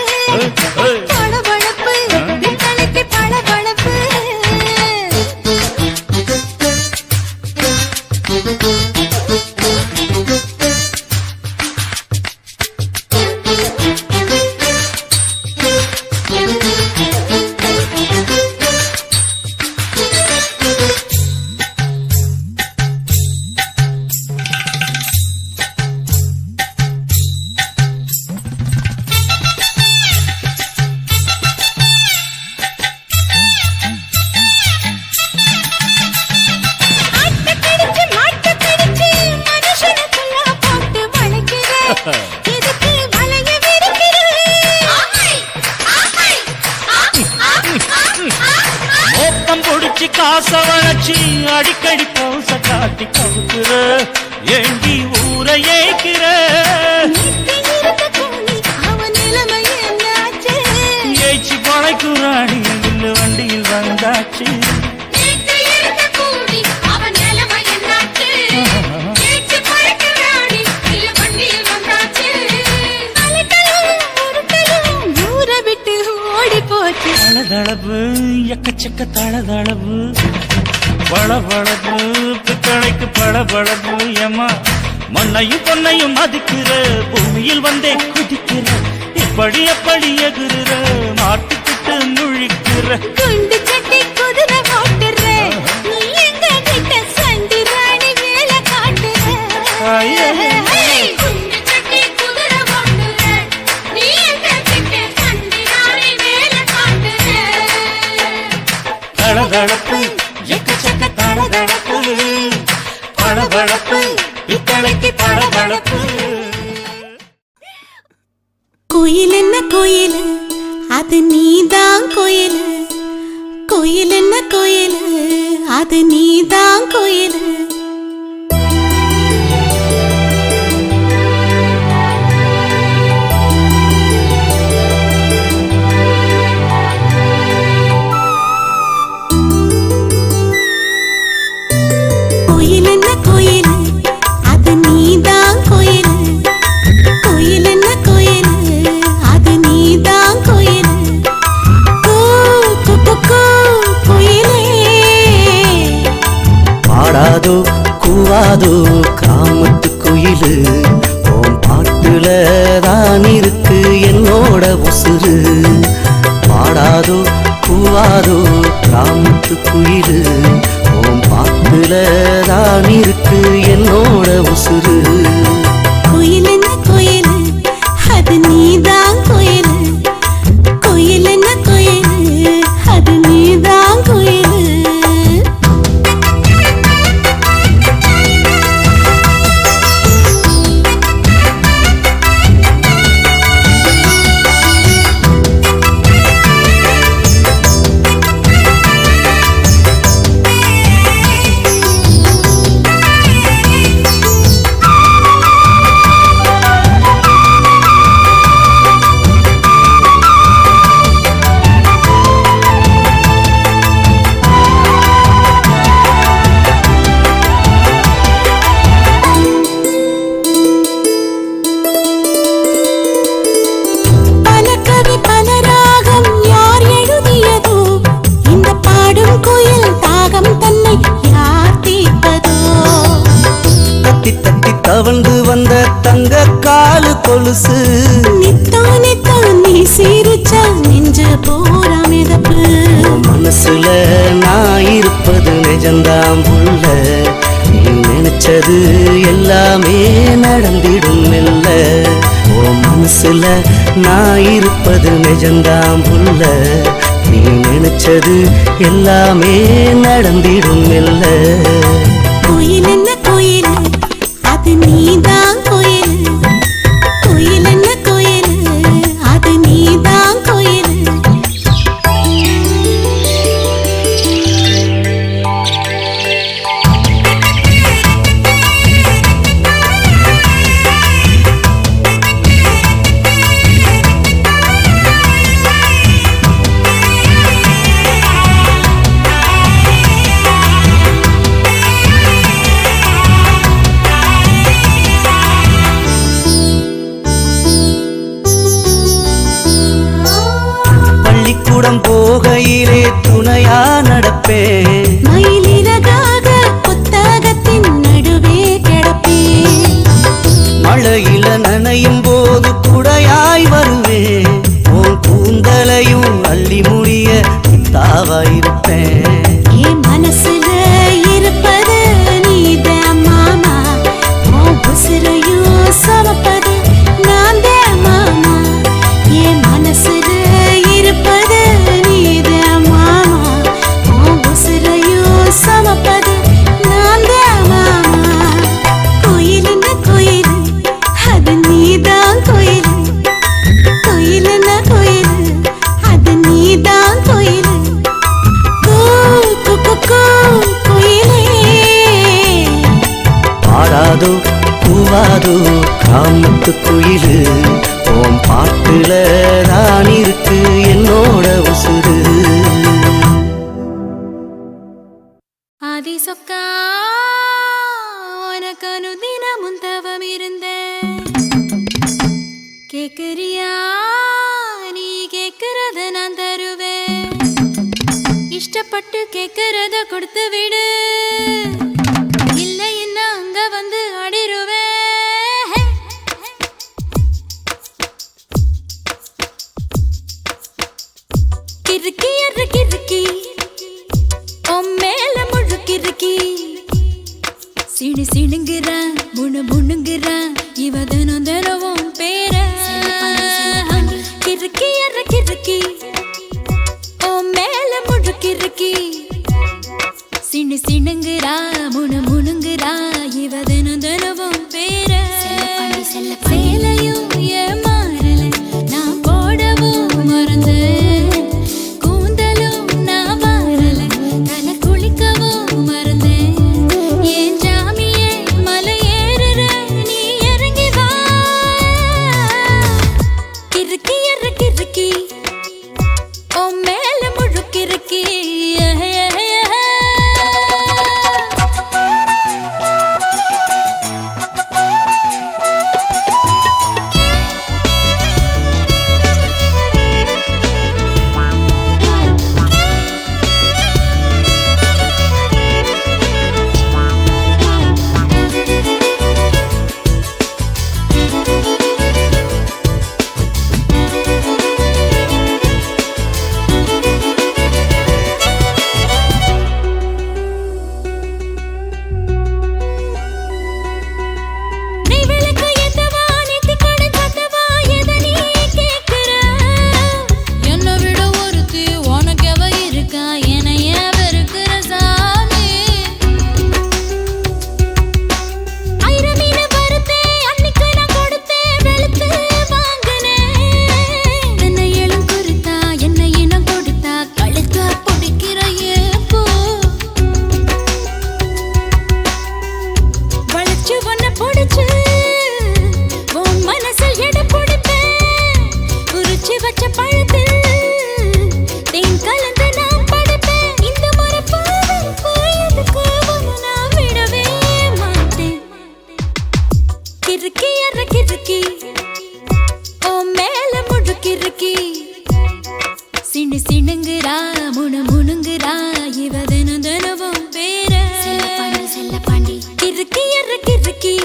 பளபளப்பு இத்தனைக்கு பளபளப்பு ஆட்டக்கடிச்சு மாட்டக்கடிச்சு மனுஷனுக்குள்ள போட்டு வளைக்கிற எதுக்கு வளைய விரிக்கிற மோப்பம் பொடிச்சு காச வளைச்சு அடிக்கடி பவுச காட்டி கவுக்குற ஏண்டி ஊரை ஏய்க்கிற நீட்டி இருக்க கூலி அவன் நிலைமை என்னாச்சு ஏய்ச்சி பழைக்குறாடி வில்லு வண்டியில் வந்தாச்சு நீட்டி இருக்க கூலி அவன் நிலைமை என்னாச்சு ஏச்சு பறக்குறாடி இல்ல வண்டியில் வந்தாச்சு அலட்டலும் உருட்டலும் ஊரை விட்டு ஓடி போச்சு தளதளவு எக்கச்சக்க தளதளவு பளபளப்பு பித்தளைக்கு பளபளப்பு ஏமா மண்ணையும் பொன்னையும் மதிக்கிற பூமியில் வந்தே குதிக்கிற இப்படி எப்படி எகுற மாட்டுக்கிட்டு முழிக்கிற குண்டு கட்டி குதிரை ஓட்டுற நீ எங்க கிட்ட சண்டி ராணி வேலை காட்டுற குண்டு கட்டி குதிரை ஓட்டுற நீ எங்க கிட்ட சண்டி ராணி வேலை காட்டுற தளதளப்பு எக்கச்சக்க தளதளப்பு பளபளப்பு இத்தனைக்கு பளபளப்பு கோயில் என்ன கோயில் அது நீதான் கோயில் கோயில் என்ன கோயில் அது நீதான் கோயில் கோயில் என்ன கோயில் அது நீதான் கோயில் கோயில் என்ன கோயில் அது நீதான் கோயில் கூ கூ கூ கூ கோயிலே பாடாதோ கூவாதோ காமத்து குயிலு ஓம் பாட்டுல தான் இருக்கு என்னோட உசுறு பாடாதோ கூவாதோ காமத்து குயிலு ஓம் பாட்டுல தான் இருக்கு என்னோட உசுறு கோயில் என்ன கோயில் அது நீதான் கோயில் கோயில் என்ன கோயில் அது நீதான் கோயில் தங்க காலு கொலுசு நித்தானே நீ சிரிச்சா நெஞ்ச போற மிதப்பு மனசுல நான் இருப்பது நிஜந்தாம் புள்ள நீ நினைச்சது எல்லாமே நடந்திடும் மெல்ல ஓ மனசுல நான் இருப்பது நிஜந்தாம் புள்ள நீ நினைச்சது எல்லாமே நடந்திடும் மெல்ல கோயில் என்ன கோயில் அது நீதான் கோயில் கோயில் என்ன கோயில் அது நீதான் கோயில் பள்ளிக்கூடம் போகையிலே துணையா நடப்பேன் மயிலிறகாக புத்தகத்தின் நடுவே கிடப்பேன் மழையில நனையும் போது குடையாய் வருவேன் உன் கூந்தலையும் அள்ளி முடிய தாவாயிருப்பேன் என் மனசுல இருப்பது நீதான் மாமா உன் உசுரையும் சமப்பது நான் தான் மாமா என் மனசுல இருப்பது நீதான் மாமா உன் உசுரையும் சமப்பது நான் தான் மாமா கோயில் என்ன கோயில் அது நீதான் கோயில் கோயில் என்ன கோயில் அது நீதான் கோயில் பாடாதோ கூவாதோ காமத்து குயிலு ஓம் பாட்டுல தான் இருக்கு என்னோட உசுறு ஆதி சொக்கா உனக்கு அனுதினமும் தவம் இருந்த கேக்குறியா நீ கேக்குறத நான் தருவேன் இஷ்டப்பட்டு கேக்குறத கொடுத்து விடு இல்லை என்ன அங்க வந்து அடிருவேன் கிறுக்கி அற கிறுக்கி மேல முழுக்கிறுக்கி சிணு சிணுங்குறா முணு முணுங்குறா இவ தினம் தினவும் பேர கிறுக்கி அற கிறுக்கி மேல முழுக்கிறுக்கி சிணு சிணுங்குறா முணு முணுங்குறா இவ தினம் தினவும் பேர சேலையும் ஏமாறல நான் போடவும் மறந்து சிணுங்குறா முணு முணுங்குறா இவ தினம் தினவும் பேர செல்ல பாண்டி கிறுக்கி எற கிறுக்கி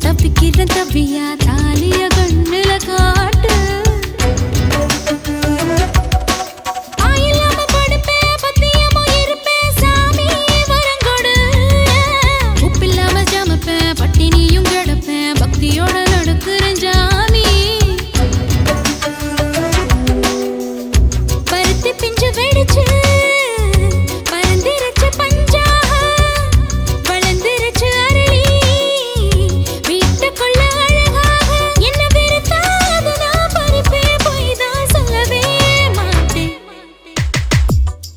தப்பிக்கிற தப்பியா தாலிய கண்ணுல காட்டு ஆயில்லாம படுப்பேன் பத்தியமோ இருப்பேன் சாமி வரங்கொடு உப்பில்லாம ஜமப்பேன் பட்டினியும் கிடப்பேன் பக்தியோட நடக்கிறேன் ஜாமி பருத்தி பிஞ்சு வெடிச்சு பறந்திருச்சு பஞ்சாக வளர்ந்திருச்சு அரளி வீட்டுக்குள்ள அழகாக என்ன வெறுத்தாது நான் பறிப்பே போய் தான் சொல்லவே மாட்டேன்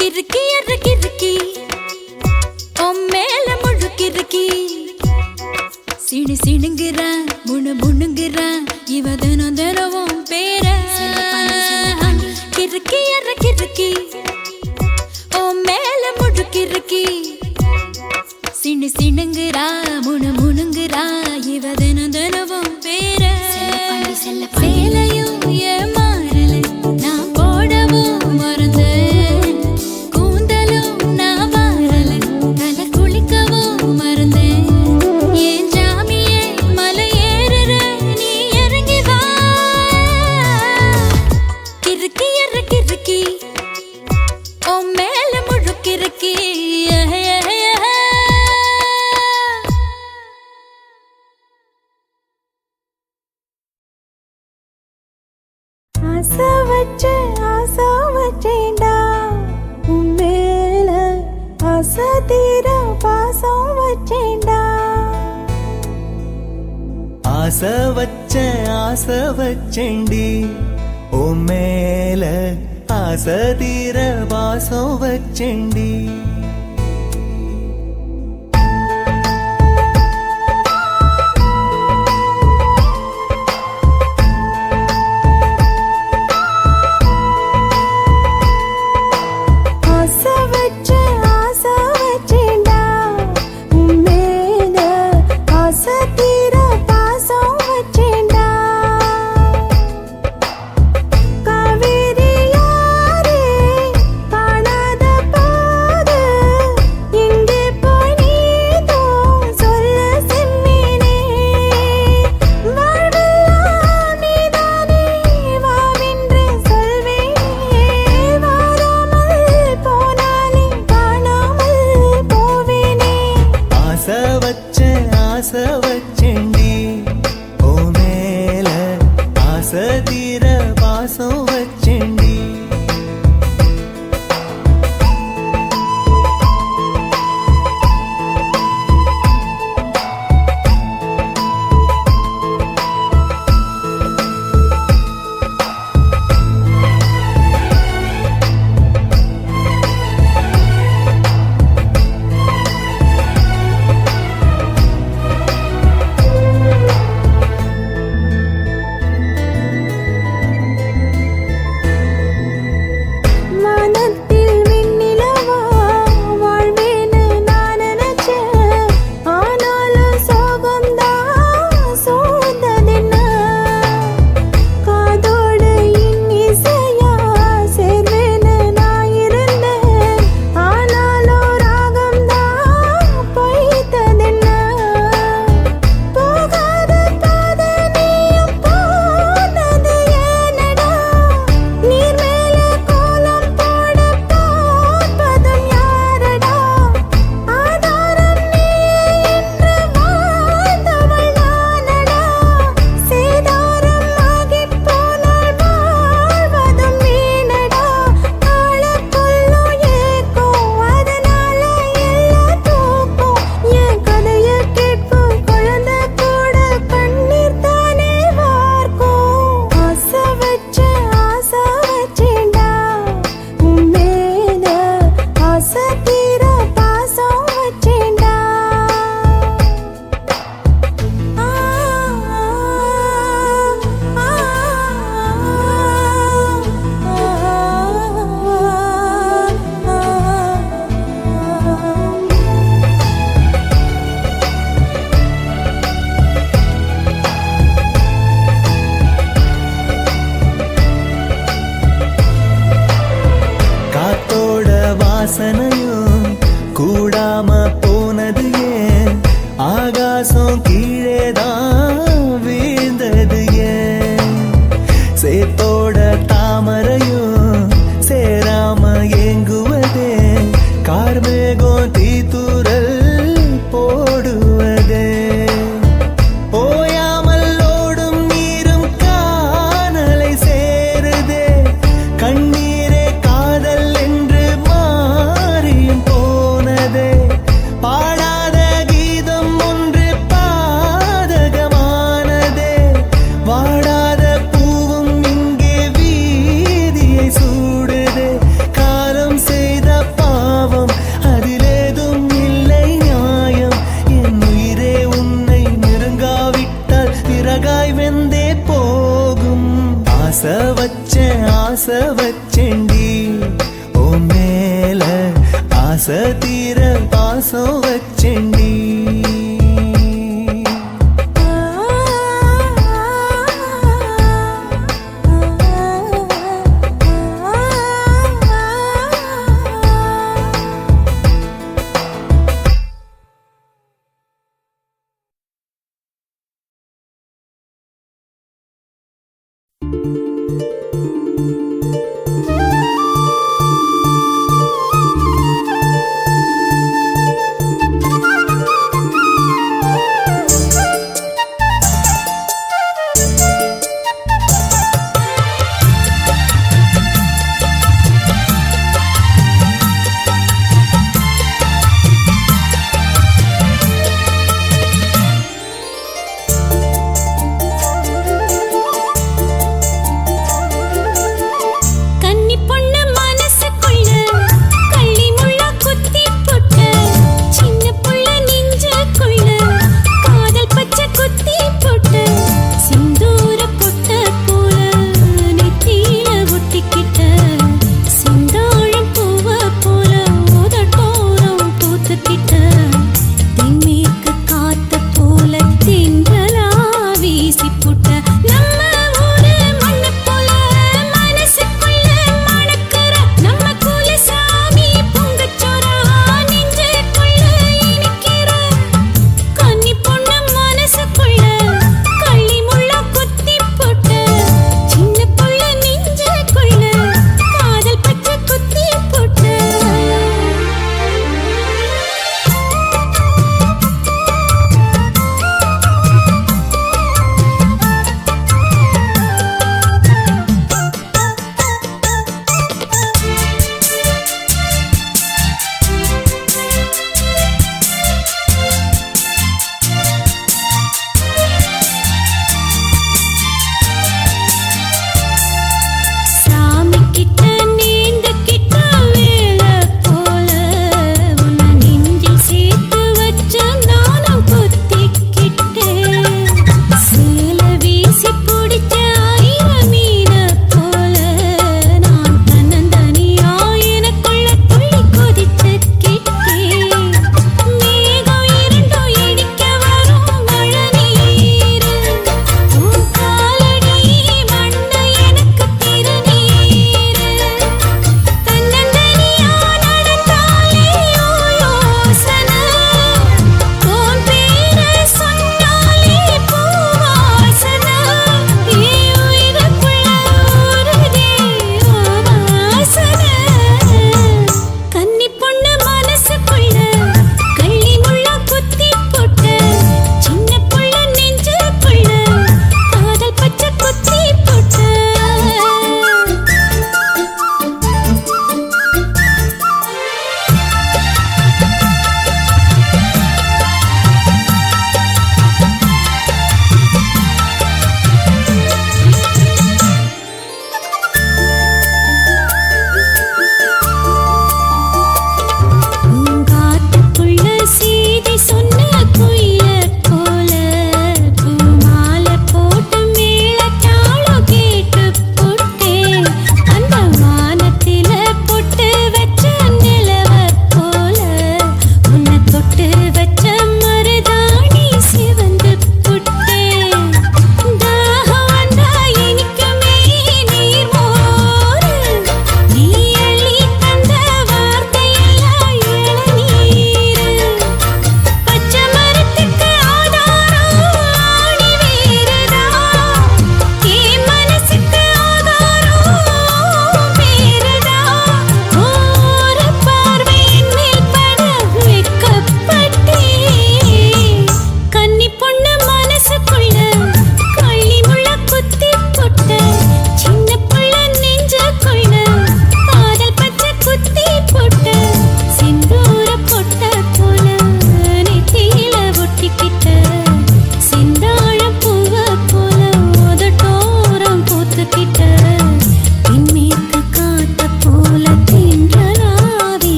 கிறுக்கி அற கிறுக்கி உன் மேல முழு கிறுக்கி சிணு சிணுங்குறான் முணு முணுங்குறான் இவ தினம் தினமும் பேர கிறுக்கி அற கிறுக்கி உன் மேல முழு கிறுக்கி சிணு சிணுங்குறா முணு முணுங்குறா இவ தினம் தினமும் பேர சேலையும் ஏமாறல நான் போடவும் மறந்தேன் கூந்தலும் நான் வாரல தலை குளிக்கவும் மறந்தேன் ஏன் ஜாமியே மலை ஏறுற நீ இறங்கி வா கிறுக்கி அற கிறுக்கி உன் மேல முழு கிறுக்கி ஆசை வச்சேன்டா உன் மேல ஆசை தீர பாசம் வச்சேன்டா ஆசை வச்சேண்டி உன் மேல ஆசை தீர வாசம் வச்சேண்டி ஆசை வச்சேன்டா உன் மேல ஆசை தீர பாசம் வச்சேன்டா காவேரி யாரே காணாத போது வாய் வெந்தே போகும் ஆசை வச்சேண்டி ஓ மேல ஆசை தீர பாசம் வச்சேண்டி ஆசைகளை